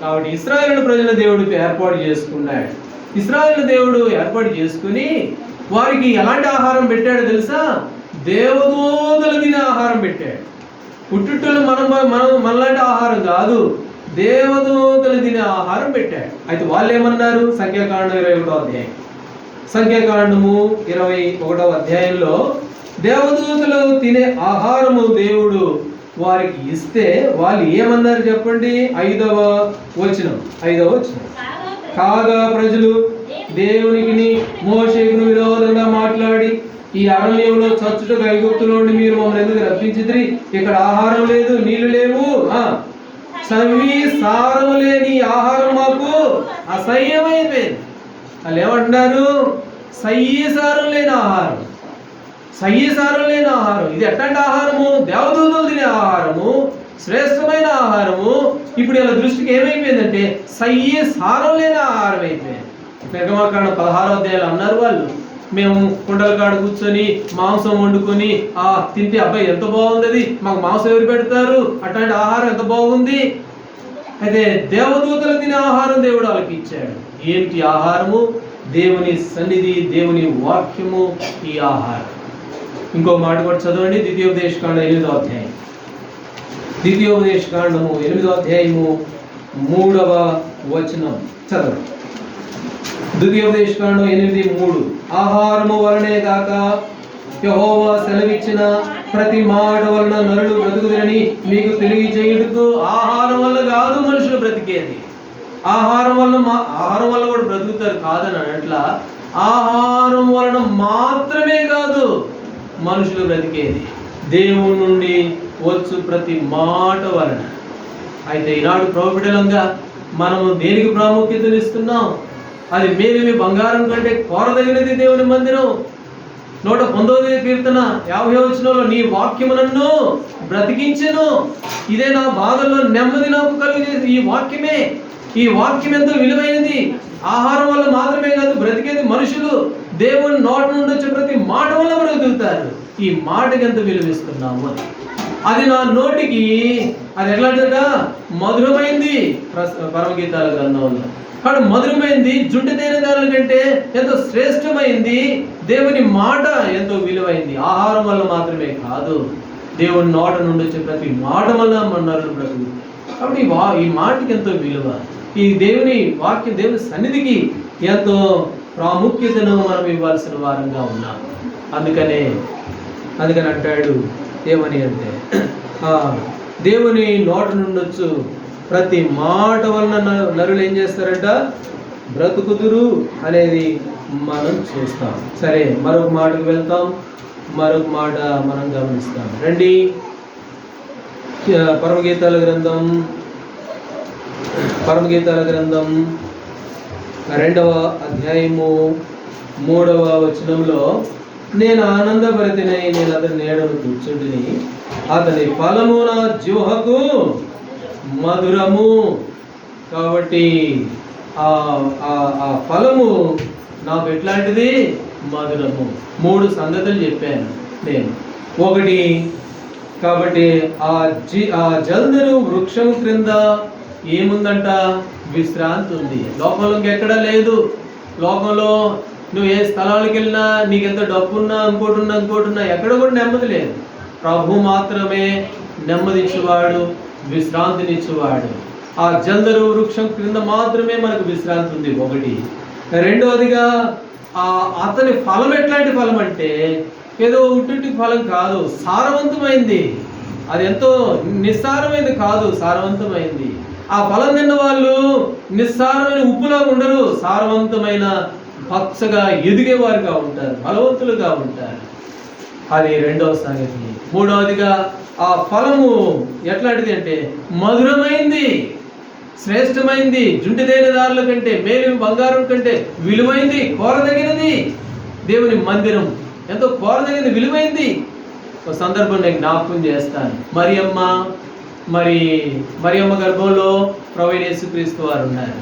కాబట్టి ఇశ్రాయేలు ప్రజల దేవుడు ఏర్పాటు చేసుకున్నాడు. ఇశ్రాయేలు దేవుడు ఏర్పాటు చేసుకుని వారికి ఎలాంటి ఆహారం పెట్టాడో తెలుసా? దేవదూతలు తినే ఆహారం పెట్టాడు. పుట్టుట్టలు మనలాంటి ఆహారం కాదు, దేవదూతలు తినే ఆహారం పెట్టాడు. అయితే వాళ్ళు ఏమన్నారు? సంఖ్యాకాండం 21వ అధ్యాయం, సంఖ్యాకాండము 21వ అధ్యాయంలో దేవదూతలు తినే ఆహారము దేవుడు వారికి ఇస్తే వాళ్ళు ఏమన్నారు చెప్పండి? 5వ వచనం. కాగా ప్రజలు దేవునికి మోషేకును విరోధంగా మాట్లాడి, ఈ అరణ్యంలో చచ్చుటకు ఐగుప్తులో నుండి మీరు మమ్మల్ని ఎందుకు రప్పించితిరి? ఇక్కడ ఆహారం లేదు, నీళ్లు లేవు, చవి సారము లేని ఆహారం మాకు అసహ్యమైపోయింది. వాళ్ళు ఏమంటున్నారు? సారం లేని ఆహారం, సారం లేని ఆహారం. ఇది ఎట్లాంటి ఆహారము? దేవదూతలు తినే ఆహారము, శ్రేష్టమైన ఆహారము. ఇప్పుడు ఇలా దృష్టికి ఏమైపోయిందంటే సారం లేని ఆహారం అయిపోయింది. నిర్గమాకాండం 16వ అధ్యాయంలో అన్నారు వాళ్ళు, మేము కుండల కాడ కూర్చొని మాంసం వండుకొని తింటే అబ్బాయి ఎంత బాగుంది, మాకు మాంసం ఎవరు పెడతారు, అట్లాంటి ఆహారం ఎంత బాగుంది. అయితే దేవదూతలు తినే ఆహారం దేవుడు వాళ్ళకి ఇచ్చాడు. ఏంటి ఆహారము? దేవుని సన్నిధి, దేవుని వాక్యము ఈ ఆహారం. ఇంకో మాట కూడా చదవండి, ద్వితీయోపదేశకాండం 8వ అధ్యాయం. ద్వితీయోపదేశకాండము 8వ అధ్యాయము 3వ వచనం చదవండి. ద్వితీయోపదేశకాండం 8:3. ఆహారము వలనే గాక యెహోవా సెలవిచ్చిన ప్రతి మాట వలన నరులు బ్రతుకుదని మీకు తెలియజేయుటకు. ఆహారం వల్ల కాదు మనుషులు బ్రతికేది, ఆహారం వల్ల కూడా బ్రతుకుతారు కాదని అట్లా, ఆహారం వలన మాత్రమే కాదు మనుషులు బ్రతికేది, దేవుని నుండి వచ్చు ప్రతి మాట వలన. అయితే ఈనాడు ప్రభుబిడలంగా మనము దేనికి ప్రాముఖ్యతనిస్తున్నాం? అది మేలిమి బంగారం కంటే కోరదగినది దేవుని మందిరం. 119వ కీర్తన 50వ వచనంలో నీ వాక్యము నన్ను బ్రతికించెను, ఇదే నా బాధల్లో నెమ్మది నాకు కలిగేది. ఈ వాక్యమే, ఈ వాక్యం ఎంతో విలువైనది. ఆహారం వల్ల మాత్రమే కాదు బ్రతికేది మనుషులు. దేవుని నోటి నుండి వచ్చే ప్రతి మాట వల్ల బ్రతుకుతారు. ఈ మాటకి ఎంత విలువిస్తున్నాము అని. అది నా నోటికి అది ఎట్లాంటిదట? మధురమైంది. పరమగీతాల గ్రంథంలో కాబట్టి మధురమైంది, జుంటె తేనె ధారల కంటే ఎంతో శ్రేష్టమైంది. దేవుని మాట ఎంతో విలువైంది. ఆహారం వల్ల మాత్రమే కాదు, దేవుని నోట నుండి వచ్చే ప్రతి మాట వల్ల మన్నారులు బ్రతుకుతారు. కాబట్టి ఈ మాటకి ఎంతో విలువ. ఈ దేవుని వాక్యం, దేవుని సన్నిధికి ఎంతో ప్రాముఖ్యతను మనం ఇవ్వాల్సిన వారంగా ఉన్నాం. అందుకని అంటాడు ఏమని అంటే, దేవుని నోట నుండొచ్చు ప్రతి మాట వలన నరులు ఏం చేస్తారంట? బ్రతుకుదురు అనేది మనం చూస్తాం. సరే, మరొక మాటకు వెళ్తాం, మరొక మాట మనం గమనిస్తాం. రండి, పరమగీతాల గ్రంథం పరమగీతాల గ్రంథం 2వ అధ్యాయము 3వ వచనంలో, నేను ఆనందభరితినై నేను అతని నీడను కూర్చుంటిని, అతని ఫలము నా జిహ్వకు మధురము. కాబట్టి ఆ ఫలము నాకు ఎట్లాంటిది? మధురము. 3 సంగతులు చెప్పాను నేను. ఒకటి, కాబట్టి ఆ జల్దరు వృక్షము క్రింద ఏముందంట? విశ్రాంతి ఉంది. లోకంలో ఇంకెక్కడా లేదు. లోకంలో నువ్వు ఏ స్థలాలకు వెళ్ళినా, నీకెంత డబ్బున్నా, ఇంకోటున్నా ఎక్కడ కూడా నెమ్మది లేదు. ప్రభు మాత్రమే నెమ్మదిచ్చేవాడు, విశ్రాంతినిచ్చేవాడు. ఆ జల్దరు వృక్షం క్రింద మాత్రమే మనకు విశ్రాంతి ఉంది. ఒకటి. రెండవదిగా అతని ఫలం ఎట్లాంటి ఫలం అంటే ఏదో ఉట్టి ఫలం కాదు, సారవంతమైంది. అది ఎంతో నిస్సారమైనది కాదు, సారవంతమైంది. ఆ ఫలం తిన్న వాళ్ళు నిస్సారమైన ఉప్పులా ఉండరు, సారవంతమైన పచ్చగా ఎదిగేవారుగా ఉంటారు, బలవంతులుగా ఉంటారు. అది రెండవ సంగతి. మూడవదిగా ఆ ఫలము ఎట్లాంటిది అంటే మధురమైంది, శ్రేష్టమైంది, జుంటిదైన దారుల కంటే, మేలు బంగారం కంటే విలువైంది, కోరదగినది. దేవుని మందిరం ఎంతో కోరదగినది, విలువైంది. ఒక సందర్భం నేను జ్ఞాపకం చేస్తాను. మరియమ్మ గర్భంలో ప్రభువైన యేసుక్రీస్తు వారు ఉన్నారు.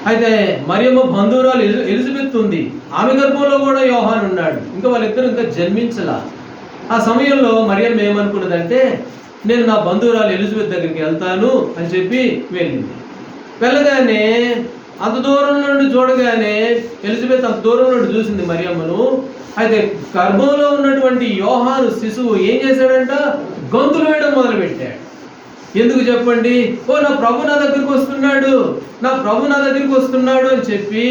అయితే మరియమ్మ బంధువురాలు ఎలిజబెత్ ఉంది, ఆమె గర్భంలో కూడా యోహాను ఉన్నాడు. ఇంకా వాళ్ళిద్దరు ఇంకా జన్మించలా. ఆ సమయంలో మరియమ్మ ఏమనుకున్నదంటే, నేను నా బంధువురాలు ఎలిజబెత్ దగ్గరికి వెళ్తాను అని చెప్పి వెళ్ళింది. వెళ్ళగానే అంత దూరం నుండి చూడగానే ఎలిజబెత్ అంత దూరం నుండి చూసింది మరియమ్మను. అయితే గర్భంలో ఉన్నటువంటి యోహాను శిశువు ఏం చేశాడంట? గొంతులు వేయడం మొదలుపెట్టాడు. ఎందుకు చెప్పండి? నా ప్రభు నా దగ్గరికి వస్తున్నాడు, నా ప్రభు నా దగ్గరికి వస్తున్నాడు అని చెప్పి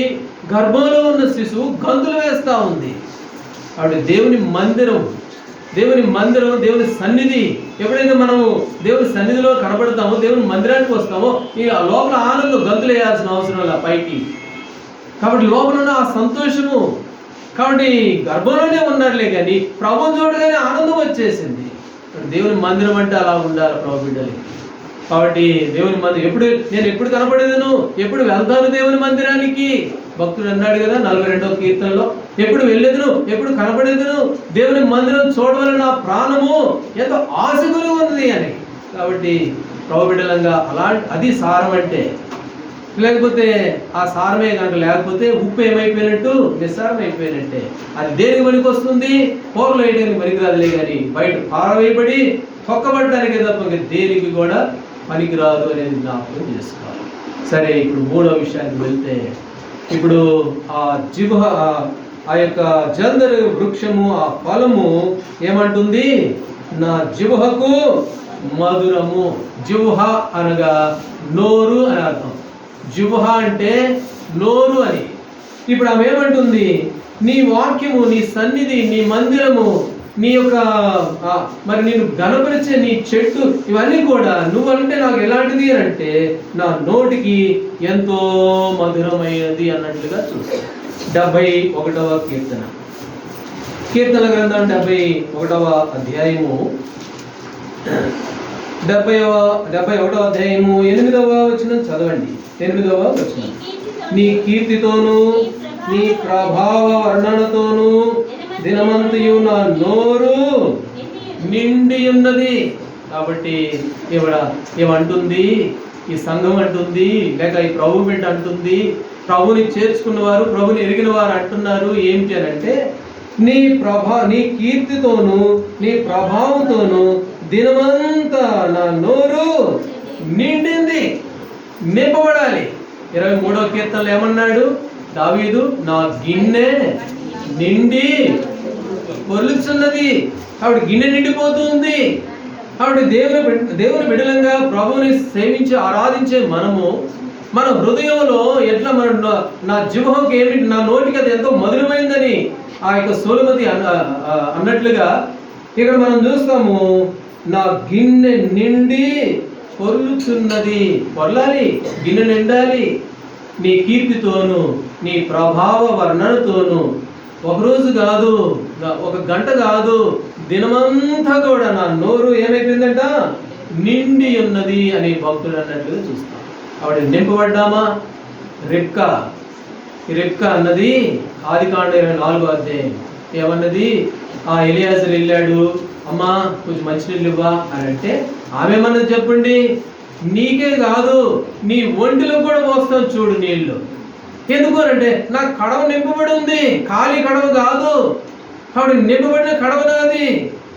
గర్భంలో ఉన్న శిశువు గంతులు వేస్తూ ఉంది. కాబట్టి దేవుని మందిరం, దేవుని సన్నిధి. ఎప్పుడైతే మనము దేవుని సన్నిధిలో కనబడతామో, దేవుని మందిరానికి వస్తామో, ఈ లోపల ఆనందం గంతులు వేయాల్సిన అవసరం లేదు పైకి. కాబట్టి లోపల ఉన్న ఆ సంతోషము, కాబట్టి గర్భంలోనే ఉన్నారులే కానీ ప్రభువుని చూడగానే ఆనందం వచ్చేసింది. దేవుని మందిరం అంటే అలా ఉండాలి ప్రభు బిడ్డలకి. కాబట్టి దేవుని మందిరం నేను ఎప్పుడు కనపడేదను, ఎప్పుడు వెళ్తాను దేవుని మందిరానికి? భక్తుడు అన్నాడు కదా 42వ కీర్తనలో, ఎప్పుడు వెళ్ళేదను, ఎప్పుడు కనపడేదను, దేవుని మందిరం చూడవలన నా ప్రాణము ఎంతో ఆశగురి ఉంది అని. కాబట్టి ప్రభు బిడ్డలంగా అది సారం అంటే. లేకపోతే ఆ సారమే కనుక లేకపోతే ఉప్పు ఏమైపోయినట్టు? నిస్సారం అయిపోయినట్టే. అది దేనికి పనికి వస్తుంది? కూరలు వేయడానికి పనికిరాదులే కానీ బయట పారవేయబడి తొక్కబడటానికే తప్ప దేనికి కూడా పనికిరాదు అనేది జ్ఞాపకం చేసుకోవాలి. సరే, ఇప్పుడు 3వ విషయానికి వెళ్తే, ఇప్పుడు ఆ యొక్క జల్దరు వృక్షము, ఆ ఫలము ఏమంటుంది? నా జిహ్వకు మధురము. జిహ్వ అనగా నోరు అని అర్థం. జిహ్వ అంటే నోరు అని. ఇప్పుడు ఆమె ఏమంటుంది? నీ వాక్యము, నీ సన్నిధి, నీ మందిరము, నీ యొక్క మరి నేను గణపరిచే నీ చెట్టు, ఇవన్నీ కూడా నువ్వంటే నాకు ఎలాంటిది అంటే నా నోటికి ఎంతో మధురమైనది అన్నట్లుగా చూస్తాను. 71వ కీర్తన గ్రంథం 71వ అధ్యాయము 71వ అధ్యాయము 8వ వచనం చదవండి. 8వ వచనం. నీ కీర్తితోనూ నీ ప్రభావ వర్ణనతోనూ దినమంతయు నా నోరు నిండి ఉన్నది. కాబట్టి ఏమంటుంది? ఈ సంఘం అంటుంది, లేక ఈ ప్రభు బిడ్డ అంటుంది, ప్రభుని చేర్చుకున్న వారు, ప్రభుని ఎరిగిన వారు అంటున్నారు ఏంటి అని అంటే, నీ కీర్తితోనూ నీ ప్రభావంతోనూ దినమంతా నా నోరు నిండింది, నింపబడాలి. 23వ కీర్తనలో ఏమన్నాడు దావీదు? నా గిన్నె నిండి పొర్లుచున్నది. కాబట్టి గిన్నె నిండిపోతుంది. కాబట్టి దేవుని బిడ్డలంగా ప్రభువుని సేవించి ఆరాధించే మన హృదయంలో ఎట్లా నా జిహ్వకి ఏమిటి, నా నోటికి అది ఎంతో మధురమైందని ఆ యొక్క సోలమతి అన్నట్లుగా ఇక్కడ మనం చూస్తాము. నా గిన్నె నిండి పొర్లుచున్నది. పొర్లాలి, గిన్నె నిండాలి. నీ కీర్తితోనూ నీ ప్రభావ వర్ణనతోనూ ఒకరోజు కాదు, ఒక గంట కాదు, దినమంతా కూడా నా నోరు ఏమైపోయిందంట? నిండి ఉన్నది అని భక్తులు అన్నట్లుగా చూస్తాం. ఆవిడ నింపబడ్డామా? రెబ్కా, ఈ రెబ్కా అన్నది ఆదికాండ 24వ అధ్యాయం ఏమన్నది? ఎలియాజరు వెళ్ళాడు, అమ్మా కొంచెం మంచినీళ్ళు ఇవ్వా అని అంటే ఆమె ఏమన్నది చెప్పండి? నీకే కాదు నీ ఒంటిలో కూడా పోస్తాను చూడు నీళ్లు. ఎందుకు అంటే నాకు కడవ నింపబడి ఉంది, ఖాళీ కడవ కాదు. కాబట్టి నింపబడిన కడవ నాది,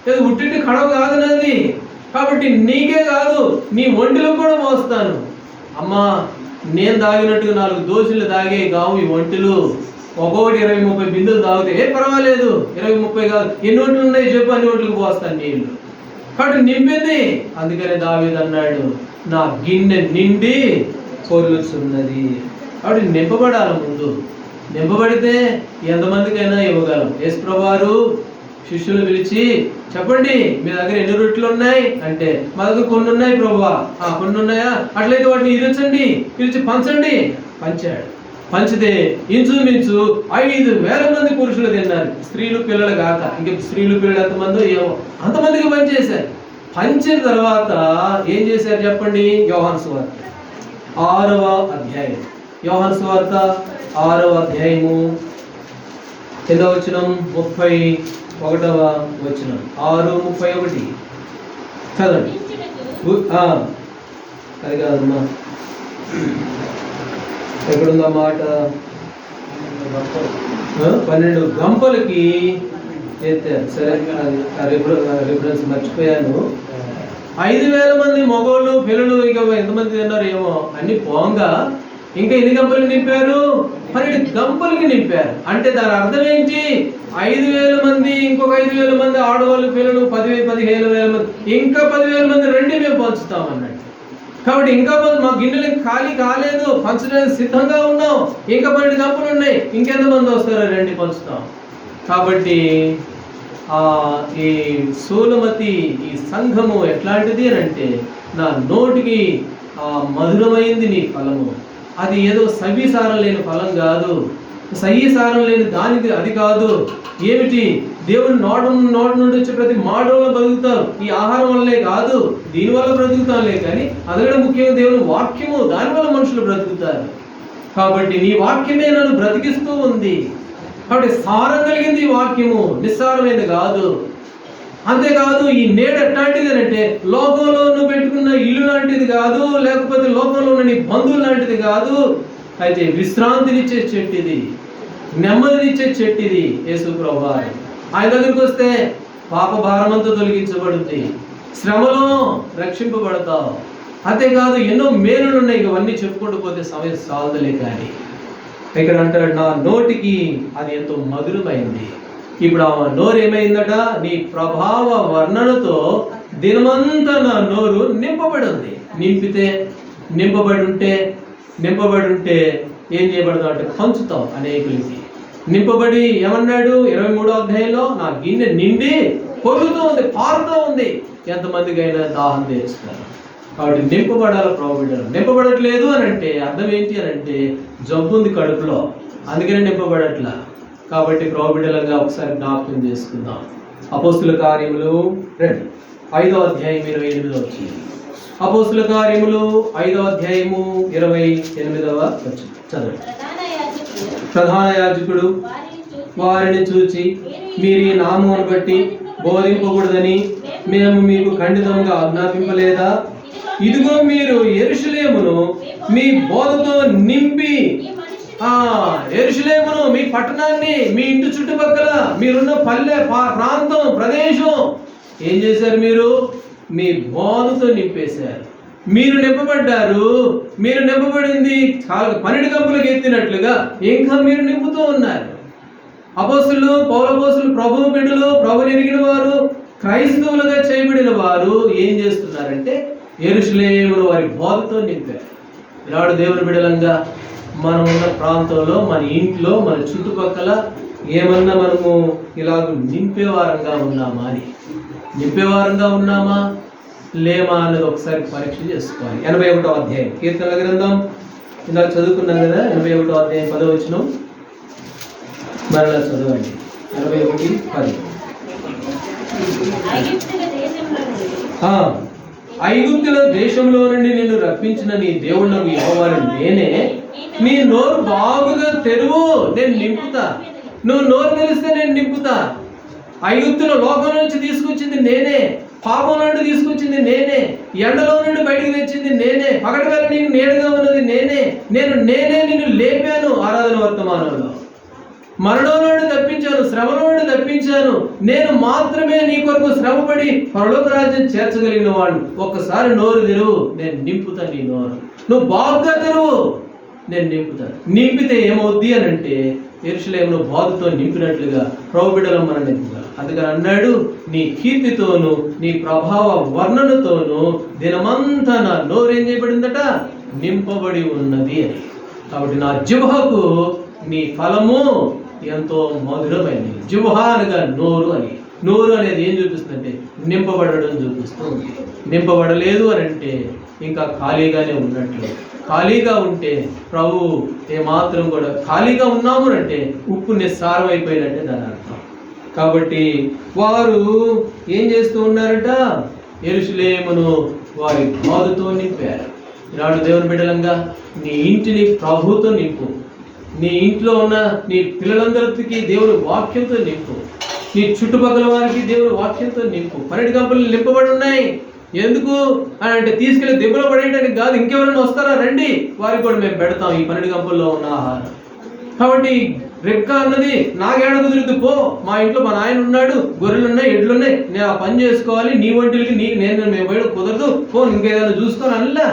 లేదు ఉట్టి కడవ కాదు నాది. కాబట్టి నీకే కాదు నీ ఒంటిలో కూడా పోస్తాను. అమ్మా నేను తాగినట్టుగా 4 దోశలు తాగే కావు ఈ ఒంటిలు. ఒక్కొక్కటి 20-30 బిందులు తాగితే పర్వాలేదు, 20-30 కాదు, ఎన్ని ఒంట్లు ఉన్నాయి చెప్పు, అన్ని ఒంట్లకు పోస్తాను నీళ్లు. కాబట్టి నింపింది. అందుకనే దావీదు అన్నాడు, నా గిన్నె నిండి పొర్లుచున్నది. కాబట్టి నింపబడాలి. ముందు నింపబడితే ఎంతమందికైనా ఇవ్వగలం. యేసుప్రభువారు శిష్యులు పిలిచి చెప్పండి మీ దగ్గర ఎన్ని రొట్టెలు ఉన్నాయి అంటే మా దగ్గర కొన్ని ఉన్నాయి ప్రభువా. కొన్ని ఉన్నాయా? అట్లయితే వాటిని ఇరచండి, పిలిచి పంచండి. పంచాడు. పంచితే ఇంచుమించు 5,000 మంది పురుషులు తిన్నారు, స్త్రీలు పిల్లలు కాక. ఇంక స్త్రీలు పిల్లలు ఎంతమందో ఏమో అంతమందికి పనిచేశారు. పంచిన తర్వాత ఏం చేశారు చెప్పండి? యోహాను సువార్త 6వ అధ్యాయం. యోహాను సువార్త 6వ అధ్యాయము 8వ వచనం 31వ వచనం. 6:31 చదవండి. అది కాదమ్మా, ఎక్కడుందా మాట? 12 గంపలకి ఎత్తారు. సరే రిఫరెన్స్ మర్చిపోయాను. 5,000 మంది మగోళ్ళు పిల్లలు ఇంకా ఎంతమంది తిన్నారు ఏమో అన్ని పోంగా ఇంకా ఎన్ని గంపలకి నింపారు? 12 గంపలకి నింపారు. అంటే దాని అర్థం ఏంటి? 5,000 మంది, ఇంకొక 5,000 మంది ఆడవాళ్ళు పిల్లలు 15,000 మంది, ఇంకా 10,000 మంది రండి మేము పంచుతామన్నట్టు. కాబట్టి ఇంకా మా గిన్నెలు ఖాళీ కాలేదు, పంచడానికి సిద్ధంగా ఉన్నాం. ఇంకా 12 గంపలు ఉన్నాయి, ఇంకెంతమంది వస్తారో రండి పంచుతాం. కాబట్టి ఈ సూలమతి ఈ సంఘము ఎట్లాంటిది అని అంటే నా నోటికి మధురమైంది నీ ఫలము. అది ఏదో సవ్యసారం లేని ఫలం కాదు, సహీసారం లేని దానికి అది కాదు. ఏమిటి? దేవుని నోటి నుండి వచ్చే ప్రతి మాట వల్ల బ్రతుకుతాం. ఈ ఆహారం వల్లే కాదు, దీనివల్ల బ్రతుకుతాంలే కానీ అదొకటి ముఖ్యంగా దేవుని వాక్యము, దానివల్ల మనుషులు బ్రతుకుతారు. కాబట్టి నీ వాక్యమే నన్ను బ్రతికిస్తూ ఉంది. కాబట్టి సారం కలిగింది ఈ వాక్యము, నిస్సారమైనది కాదు. అంతేకాదు ఈ నేడు ఎట్లాంటిది అంటే లోకంలో నువ్వు పెట్టుకున్న ఇల్లు లాంటిది కాదు, లేకపోతే లోకంలో ఉన్న నీ బంధువులు లాంటిది కాదు. అయితే విశ్రాంతినిచ్చే చెట్టు ఇది, నెమ్మదినిచ్చే చెట్టు ఇది యేసు ప్రభువారు. ఆయన దగ్గరికి వస్తే పాప భారమంతా తొలగించబడుద్ది, శ్రమలో రక్షింపబడతావు. అంతేకాదు ఎన్నో మేలులు ఉన్నాయి, ఇవన్నీ చెప్పుకుంటూ పోతే సమయం సాల్దలే. కానీ ఇక్కడ అంటాడు నా నోటికి అది ఎంతో మధురమైంది. ఇప్పుడు ఆ నోరు ఏమైందట? నీ ప్రభావ వర్ణనతో దినమంతా నా నోరు నింపబడి ఉంది. నింపబడి ఉంటే ఏం చేయబడతావు అంటే పంచుతావు అనేకులకి. నింపబడి ఏమన్నాడు 23వ అధ్యాయంలో? నా గిన్నె నిండి పొరుగుతూ ఉంది, పారుతూ ఉంది, ఎంతమందికైనా దాహం తీరుస్తారు. కాబట్టి నింపబడాలి ప్రభువు. నింపబడట్లేదు అని అంటే అర్థం ఏంటి అని అంటే జబ్బు ఉంది కడుపులో, అందుకనే నింపబడట్లా. కాబట్టి ప్రభుబిడ్డలంగా ఒకసారి జ్ఞాపకం చేసుకుందాం. అపోస్తుల కార్యములు 5వ అధ్యాయం 28వ వచనం. అపోస్తుల కార్యములు 5వ అధ్యాయము 28వ వచనం చదవండి. ప్రధాన యాజకుడు వారిని చూచి మీరు ఈ నామమును బట్టి బోధింపకూడదని మేము మీకు ఖండితంగా ఆజ్ఞాపింపలేదా? ఇదిగో మీరు యెరూషలేమును మీ బోధతో నింపి, యెరూషలేమును మీ పట్టణాన్ని, మీ ఇంటి చుట్టుపక్కల మీరున్న పల్లె ప్రాంతం ప్రదేశం ఏం చేశారు? మీరు మీ బోధతో నింపేశారు. మీరు నింపబడ్డారు. మీరు నింపబడింది 12 గంపలకు ఎత్తినట్లుగా ఇంకా మీరు నింపుతూ ఉన్నారు. అపోస్తులు, పౌలపోస్తులు, ప్రభువు బిడ్డలు, ప్రభుని ఎరిగిన వారు, క్రైస్తవులుగా చేయబడిన వారు ఏం చేస్తున్నారంటే యెరూషలేమును వారి బోధతో నింపారు. ఈనాడు దేవుని బిడ్డలంగా మనం ఉన్న ప్రాంతంలో, మన ఇంట్లో, మన చుట్టుపక్కల ఏమన్నా మనము ఇలాగ నింపేవారంగా ఉన్నామా లేమా అన్నది ఒకసారి పరీక్ష చేసుకోవాలి. 81వ అధ్యాయం కీర్తనల గ్రంథం ఇందాక చదువుకున్నాం కదా, 81వ అధ్యాయం 10వ వచనం మరలా చదవండి. 81:10. ఐగుప్తుల దేశంలో నుండి నిన్ను రప్పించిన నీ దేవుళ్ళకు యెహోవాను నేనే. నీ నోరు బాగుగా తెరువు, నేను నింపుతా. నువ్వు నోరు తెరిస్తే నేను నింపుతా. ఐగుప్తుల లోకం నుంచి తీసుకొచ్చింది నేనే, పాపం నుండి తీసుకొచ్చింది నేనే, ఎండలో నుండి బయటకు తెచ్చింది నేనే, పగటి వేళ నీకు నీడగా ఉన్నది నేనే. నేనే నిన్ను లేపాను. ఆరాధన వర్తమానంలో మరణం నుండి తప్పించాను, శ్రమ నుండి తప్పించాను. నేను మాత్రమే నీ కొరకు శ్రమపడి పరలోక రాజ్యం చేర్చగలిగిన వాడు. ఒక్కసారి నోరు తెరువు, నేను నింపుతా నీ నోరు. నువ్వు బాగుగా తెరువు, నేను నింపుతాను. నింపితే ఏమవుద్ది అని అంటే యెరూషలేమును బాధతో నింపినట్లుగా ప్రభు బిడ్డలు మనం నింపుతారు. అందుకని అన్నాడు, నీ కీర్తితోను నీ ప్రభావ వర్ణనతోను దినమంతా నా నోరు ఏం చేయబడిందట, నింపబడి ఉన్నది అని. కాబట్టి నా జిహ్వకు నీ ఫలము ఎంతో మధురమైనది. జిహ్వ అనగా నోరు అని. నోరు అనేది ఏం చూపిస్తుందంటే నింపబడడం చూపిస్తుంది. నింపబడలేదు అని అంటే ఇంకా ఖాళీగానే ఉన్నట్లు. ఖాళీగా ఉంటే ప్రభు ఏమాత్రం కూడా, ఖాళీగా ఉన్నాము అంటే ఉప్పు నిస్సారం అయిపోయినట్టే దాని అర్థం. కాబట్టి వారు ఏం చేస్తూ ఉన్నారట, యెరూషలేమును వారి బాధతో నింపారు. ఈనాడు దేవుని బిడ్డలంగా నీ ఇంటిని ప్రభుతో నింపు. నీ ఇంట్లో ఉన్న నీ పిల్లలందరికీ దేవుని వాక్యంతో నింపు. నీ చుట్టుపక్కల వారికి దేవుని వాక్యంతో నింపు. 12 గంపలు నింపబడి ఉన్నాయి. ఎందుకు అని అంటే తీసుకెళ్ళి దెబ్బలో పడేయడానికి కాదు. ఇంకెవరైనా వస్తారా, రండి, వారికి కూడా మేము పెడతాం ఈ 12 గంపల్లో ఉన్న ఆహారం. కాబట్టి రెక్క అన్నది నాకేడ కుదురుద్దు, పో, మా ఇంట్లో మా నాయన ఉన్నాడు, గొర్రెలు ఉన్నాయి, ఎడ్లు ఉన్నాయి, నేను ఆ పని చేసుకోవాలి, నీ ఒంటికి నేను మేము బయట కుదరదు, పో, ఇంకేదైనా చూసుకొని అల్లా.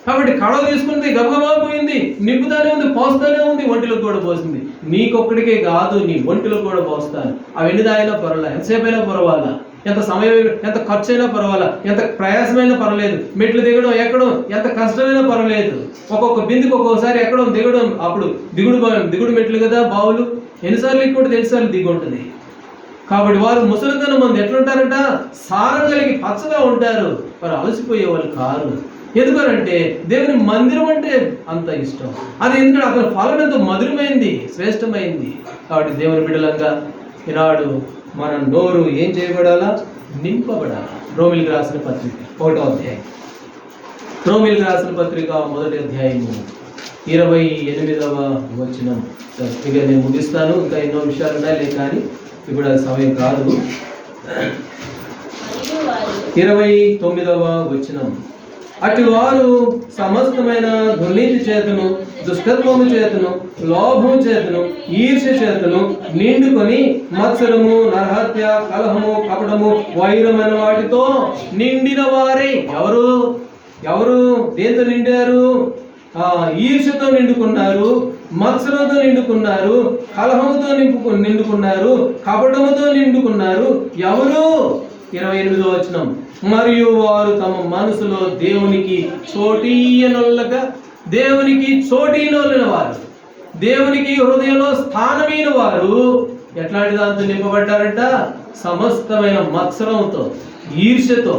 కాబట్టి కడవ తీసుకుంది, గబగబా పోయింది, నింపుతానే ఉంది, పోస్తానే ఉంది, ఒంటిలోకి కూడా పోసింది. నీకొక్కడికే కాదు, నీ ఒంటిలో కూడా పోస్తాను. అవి ఎన్నిదాయినా పర్వాలా, ఎంతసేపు అయినా పర్వాలా, ఎంత సమయం, ఎంత ఖర్చు అయినా పర్వాలా, ఎంత ప్రయాసమైనా పర్వాలేదు, మెట్లు దిగడం ఎక్కడం ఎంత కష్టమైనా పర్వాలేదు. ఒక్కొక్క బిందుకు ఒక్కొక్కసారి ఎక్కడం దిగడం. అప్పుడు దిగుడు మెట్లు కదా బావులు, ఎన్నిసార్లు ఎక్కువ ఎన్నిసార్లు దిగి ఉంటుంది. కాబట్టి వారు ముసలితనం మంది ఎట్లుంటారంట, సారం కలిగి పచ్చగా ఉంటారు. వారు అలసిపోయే వాళ్ళు కారు. ఎందుకనంటే దేవుని మందిరం అంటే అంత ఇష్టం. అది ఎందుకంటే అతని ఫలం ఎంతో మధురమైంది, శ్రేష్టమైంది. కాబట్టి దేవుని బిడ్డలంగా ఈనాడు మన నోరు ఏం చేయబడాలా, నింపబడాలా. రోమిలికి రాసిన పత్రిక 1వ అధ్యాయం. రోమిలికి రాసిన పత్రిక 1వ అధ్యాయము 28వ వచనం. ఇక నేను ముగిస్తాను, ఇంకా ఎన్నో విషయాలు ఉన్నాయి కానీ ఇప్పుడు అది సమయం కాదు. 29వ వచనం. అటు వారు సమస్తమైన దుర్నీతి చేతను, దుష్టత్వము చేతను, లోభము చేతను, ఈర్ష్య చేతను నిండుకొని మత్సరము, నరహత్య, కలహము, కపటము, వైరమైన వాటితో నిండిన వారే. ఎవరు దేంతో నిండారు? ఈర్ష్యతో నిండుకున్నారు, మత్సరంతో నిండుకున్నారు, కలహముతో నిండుకున్నారు, కపటముతో నిండుకున్నారు. ఎవరు? 28వ వచనం. మరియు వారు తమ మనసులో దేవునికి చోటీయనొల్లగా, దేవునికి చోటీనొల్లిన వారు, దేవునికి హృదయంలో స్థానమైన వారు ఎట్లాంటి దాంతో నింపబడ్డారంట, సమస్తమైన మత్సరంతో, ఈర్ష్యతో,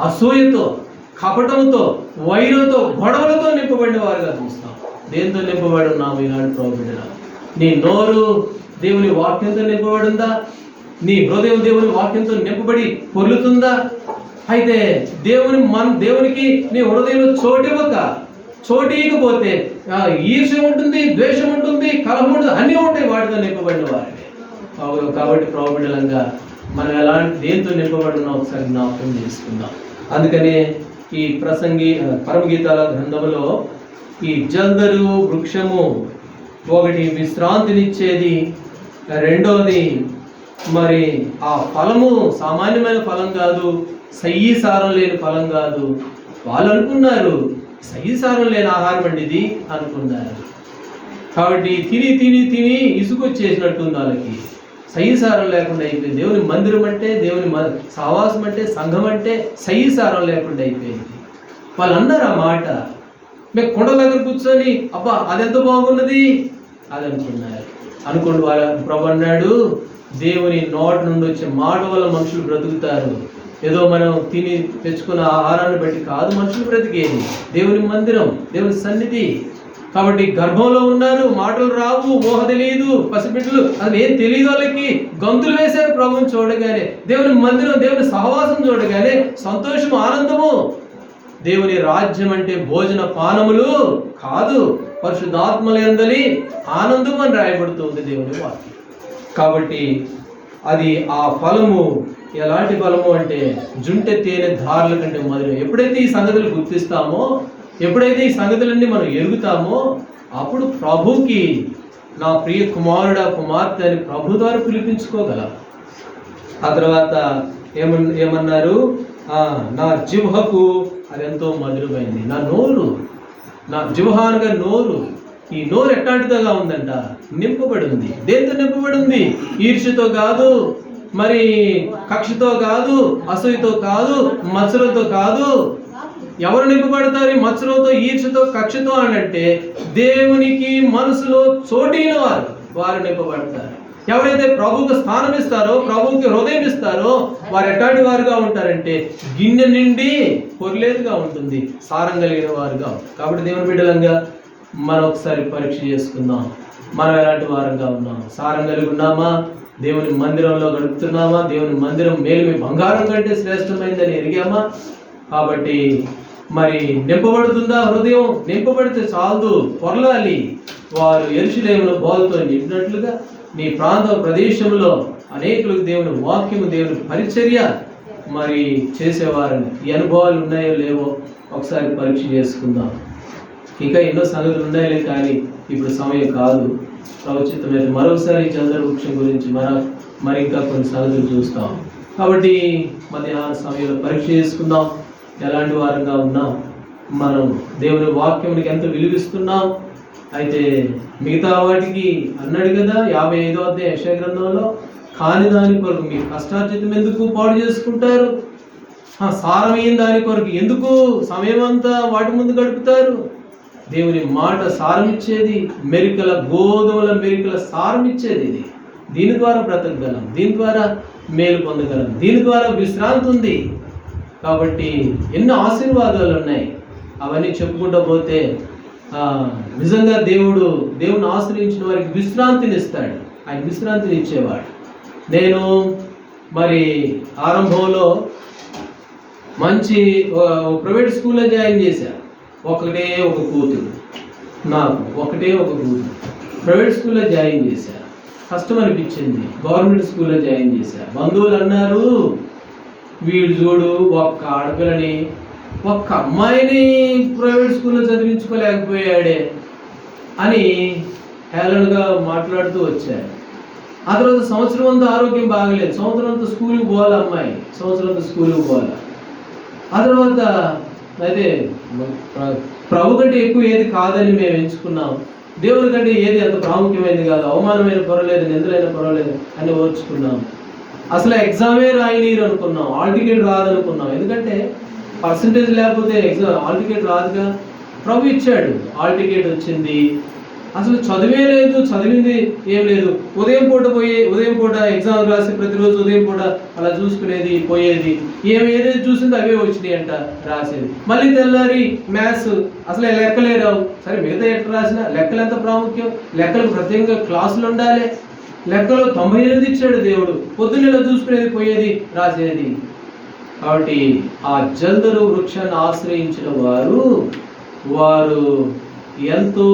అసూయతో, కపటంతో, వైరంతో, గొడవలతో నింపబడిన వారుగా చూస్తాం. దేంతో నింపబడి ఉన్నాము ఈనాడు ప్రభు బిడ్డలా? నీ నోరు దేవుని వాక్యంతో నింపబడి ఉందా? నీ హృదయం దేవుని వాక్యంతో నింపబడి పొర్లుతుందా? అయితే దేవునికి నీ హృదయంలో చోటివ్వకపోతే ఈర్ష్య ఉంటుంది, ద్వేషం ఉంటుంది, కలహం ఉంటుంది, అన్నీ ఉంటాయి వాటితో నింపబడిన వారిని. కాబట్టి ప్రభు బిడ్డలంగా మనం ఎలాంటి దేంతో నింపబడి ఉన్నాం ఒకసారి జ్ఞాపకం చేసుకుందాం. అందుకనే ఈ పరమగీతాల గ్రంథంలో ఈ జల్దరు వృక్షము ఒకటి విశ్రాంతినిచ్చేది, రెండోది మరి ఆ ఫలము సామాన్యమైన ఫలం కాదు, సయ్యసారం లేని ఫలం కాదు. వాళ్ళు అనుకున్నారు సయ్యసారం లేని ఆహారం అండి ఇది అనుకున్నారు. కాబట్టి తిని ఇసుకొచ్చేసినట్టుంది వాళ్ళకి. సయ్యసారం లేకుండా అయిపోయింది. దేవుని మందిరం అంటే, దేవుని సహవాసం అంటే, సంఘం అంటే సయ్యసారం లేకుండా అయిపోయింది. వాళ్ళు అన్నారు ఆ మాట. మేము కొండల దగ్గర కూర్చొని అబ్బా అదెంత బాగున్నది అది అనుకున్నారు. అనుకోండి, వాళ్ళ ప్రభు అన్నాడు, దేవుని నోటి నుండి వచ్చే మాట వల్ల మనుషులు బ్రతుకుతారు. ఏదో మనం తిని తెచ్చుకున్న ఆహారాన్ని బట్టి కాదు మనుషులు బ్రతికేది. దేవుని మందిరం, దేవుని సన్నిధి. కాబట్టి గర్భంలో ఉన్నారు, మాటలు రావు, ఊహ తెలియదు, పసిబిడ్డలు అది ఏం తెలియదు. వాళ్ళకి గంతులు వేశారు ప్రభుని చూడగానే. దేవుని మందిరం, దేవుని సహవాసం చూడగానే సంతోషము, ఆనందము. దేవుని రాజ్యం అంటే భోజన పానములు కాదు, పరిశుద్ధాత్మలందలి ఆనందం అని రాయబడుతుంది దేవుని వాక్యం. కాబట్టి అది ఆ ఫలము ఎలాంటి ఫలము అంటే జుంటె తేనె ధారల కంటే మొదలు. ఎప్పుడైతే ఈ సంగతులు గుర్తిస్తామో, ఎప్పుడైతే ఈ సంగతులన్నీ మనం ఎరుగుతామో, అప్పుడు ప్రభుకి నా ప్రియ కుమారుడా కుమార్తె అని ప్రభు ద్వారా పిలిపించుకోగలం. ఆ తర్వాత ఏమన్నారు, నా జిహ్వకు అదెంతో మధురమైంది. నా నోరు, నా జిహ్వానుగా నోరు, ఈ నోరు ఎట్లాంటిదిగా ఉందంట, నింపబడి ఉంది. దేంతో నింపబడి ఉంది? ఈర్ష్యతో కాదు, మరి కక్షతో కాదు, అసూయతో కాదు, మత్సరంతో కాదు. ఎవరు నింపబడతారు మత్సరంతో, ఈర్ష్యతో, కక్షతో అని అంటే దేవునికి మనసులో చోటిన వారు నింపబడతారు. ఎవరైతే ప్రభువుకు స్థానం ఇస్తారో, ప్రభువుకి హృదయం ఇస్తారో, వారు ఎట్లాంటి వారుగా ఉంటారంటే గిన్నె నిండి పొర్లేదుగా ఉంటుంది, సారం కలిగిన వారుగా. కాబట్టి దేవుని బిడ్డలంగా మనం ఒకసారి పరీక్ష చేసుకుందాం. మనం ఎలాంటి వారంగా ఉన్నాం? సారం కలిగి ఉన్నామా? దేవుని మందిరంలో గడుపుతున్నామా? దేవుని మందిరం మేలు బంగారం కంటే శ్రేష్టమైందని ఎరిగామా? కాబట్టి మరి నింపబడుతుందా హృదయం? నింపబడితే చాలదు, పొరలాలి. వారు యెరూషలేమును బోధతో నింపినట్లుగా నీ ప్రాంత ప్రదేశంలో అనేకులకు దేవుని వాక్యము, దేవుని పరిచర్య మరి చేసేవారని ఈ అనుభవాలు ఉన్నాయో లేవో ఒకసారి పరీక్ష చేసుకుందాం. ఇంకా ఎన్నో సంగతులు ఉన్నాయలే, కానీ ఇప్పుడు సమయం కాదు. ప్రవచితమైన మరొకసారి చంద్ర వృక్షం గురించి మరి ఇంకా కొన్ని సంగతులు చూస్తాం. కాబట్టి మధ్యాహ్న సమయంలో పరీక్ష చేసుకుందాం. ఎలాంటి వారంగా ఉన్నాం? మనం దేవుని వాక్యానికి ఎంత విలువిస్తున్నాం? అయితే మిగతా వాటికి అన్నాడు కదా 55వ అధ్యాయం యెషయా గ్రంథంలో, కాని దాని కొరకు మీరు కష్టార్జితం ఎందుకు పాడు చేసుకుంటారు? సారమైన దాని కొరకు ఎందుకు సమయం అంతా వాటి ముందు గడుపుతారు? దేవుని మాట సారం ఇచ్చేది, మెరికల గోధుమల మెరికల సారం ఇచ్చేది ఇది. దీని ద్వారా బ్రతకగలం, దీని ద్వారా మేలు పొందగలం, దీని ద్వారా విశ్రాంతి ఉంది. కాబట్టి ఎన్నో ఆశీర్వాదాలు ఉన్నాయి. అవన్నీ చెప్పుకుంటూ పోతే నిజంగా దేవుని ఆశ్రయించిన వారికి విశ్రాంతిని ఇస్తాడు. ఆయన విశ్రాంతిని ఇచ్చేవాడు. నేను మరి ఆరంభంలో మంచి ప్రైవేట్ స్కూల్లో జాయిన్ చేశాను. ఒకటే ఒక కూతురు, ప్రైవేట్ స్కూల్లో జాయిన్ చేశాను. కష్టం అనిపించింది. గవర్నమెంట్ స్కూల్లో జాయిన్ చేశాను. బంధువులు అన్నారు, వీడు చూడు ఒక్క ఆడపిల్లని, ఒక్క అమ్మాయిని ప్రైవేట్ స్కూల్లో చదివించుకోలేకపోయాడే అని హేళనగా మాట్లాడుతూ వచ్చారు. ఆ తర్వాత సంవత్సరం అంతా ఆరోగ్యం బాగలేదు, సంవత్సరం అంతా స్కూల్కి పోవాలి అమ్మాయి, సంవత్సరం అంతా స్కూల్కి పోవాలి. ఆ తర్వాత అయితే ప్రభు కంటే ఎక్కువ ఏది కాదని మేము ఎంచుకున్నాం. దేవుని కంటే ఏది అంత ప్రాముఖ్యమైనది కాదు, అవమానమైన పర్వాలేదు, నిందలైన పర్వాలేదు అని ఓర్చుకున్నాం. అసలు ఎగ్జామే రాయనీరు అనుకున్నాం, హాల్ టికెట్ రాదనుకున్నాం. ఎందుకంటే పర్సంటేజ్ లేకపోతే హాల్ టికెట్ రాదుగా. ప్రభు ఇచ్చాడు, హాల్ టికెట్ వచ్చింది. అసలు చదివే లేదు, చదివింది ఏం లేదు. ఉదయం పూట ఎగ్జామ్ రాసి ప్రతిరోజు ఉదయం పూట అలా చూసుకునేది, పోయేది. ఏదైతే చూసిందో అవే వచ్చినాయి అంట, రాసేది. మళ్ళీ తెల్లారి మ్యాథ్స్ అసలు లెక్కలే రావు. సరే మిగతా ఎట్లా రాసినా లెక్కలు ఎంత ప్రాముఖ్యం, లెక్కలకు ప్రత్యేకంగా క్లాసులు ఉండాలి. లెక్కలో 98 ఇచ్చాడు దేవుడు. పొద్దున్నెలా చూసుకునేది, పోయేది, రాసేది. కాబట్టి ఆ జల్దరు వృక్షాన్ని ఆశ్రయించిన వారు ఎంతో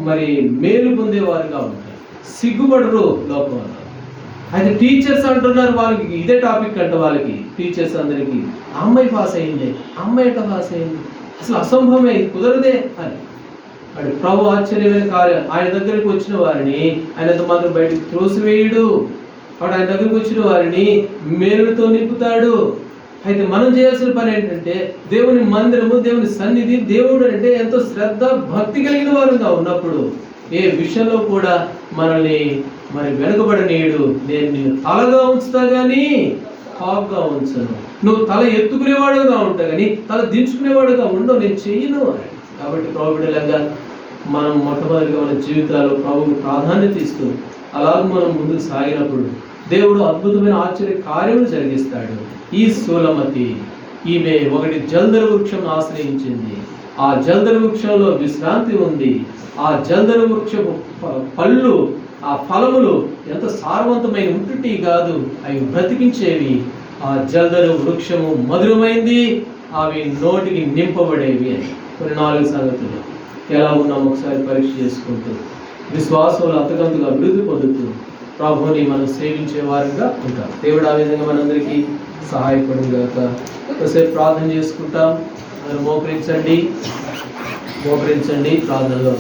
మరి మేలు పొందేవారుగా ఉంటారు, సిగ్గుపడరు లోకంలో. అయితే టీచర్స్ అంటున్నారు, వాళ్ళకి ఇదే టాపిక్ అంట, వాళ్ళకి టీచర్స్ అందరికీ అమ్మాయి పాస్ అయింది, అమ్మాయి ఎట్లా పాస్ అయింది, అసలు అసంభవమే, కుదరదే అని. అది ప్రభు ఆశ్చర్యమైన కార్యం. ఆయన దగ్గరికి వచ్చిన వారిని ఆయనతో మాత్రం బయటకు త్రోసివేయుడు. వాడు ఆయన దగ్గరికి వచ్చిన వారిని మేలుతో నింపుతాడు. అయితే మనం చేయాల్సిన పని ఏంటంటే దేవుని మందిరము, దేవుని సన్నిధి, దేవుడు అంటే ఎంతో శ్రద్ధ భక్తి కలిగిన వారుగా ఉన్నప్పుడు ఏ విషయంలో కూడా మనల్ని మరి వెనుకబడనీయుడు. నేను నిన్ను తలగా ఉంచుతా కానీ హాఫ్గా ఉంచను. నువ్వు తల ఎత్తుకునేవాడుగా ఉంటా కానీ తల దించుకునేవాడుగా ఉండవు, నేను చెయ్యను అని. కాబట్టి ప్రభువులంగా మనం మొట్టమొదటిగా మన జీవితాల్లో ప్రభువుకు ప్రాధాన్యత ఇస్తూ అలాగ మనం ముందుకు సాగినప్పుడు దేవుడు అద్భుతమైన ఆశ్చర్య కార్యములు జరిగిస్తాడు. ఈ సూలమతి ఈమె ఒకటి జల్దర వృక్షం ఆశ్రయించింది. ఆ జల్దర వృక్షంలో విశ్రాంతి ఉంది. ఆ జల్దర వృక్షపు పళ్ళు, ఆ ఫలములు ఎంత సారవంతమైన ఉంటుటి కాదు, అవి బ్రతికించేవి. ఆ జల్దర వృక్షము మధురమైంది, అవి నోటికి నింపబడేవి అని. కొన్ని 4 సంగతులు ఎలా ఉన్నాం ఒకసారి పరీక్ష చేసుకుంటూ, విశ్వాసంలో అంతకంతగా అభివృద్ధి పొందుతూ ప్రభువుని మనం సేవించే వారంగా ఉంటాం. దేవుడు ఆ విధంగా మనందరికీ సహాయపడును గాక. ఒకసేపు ప్రార్థన చేసుకుంటాం. మనం మోకరించండి ప్రార్థనలో.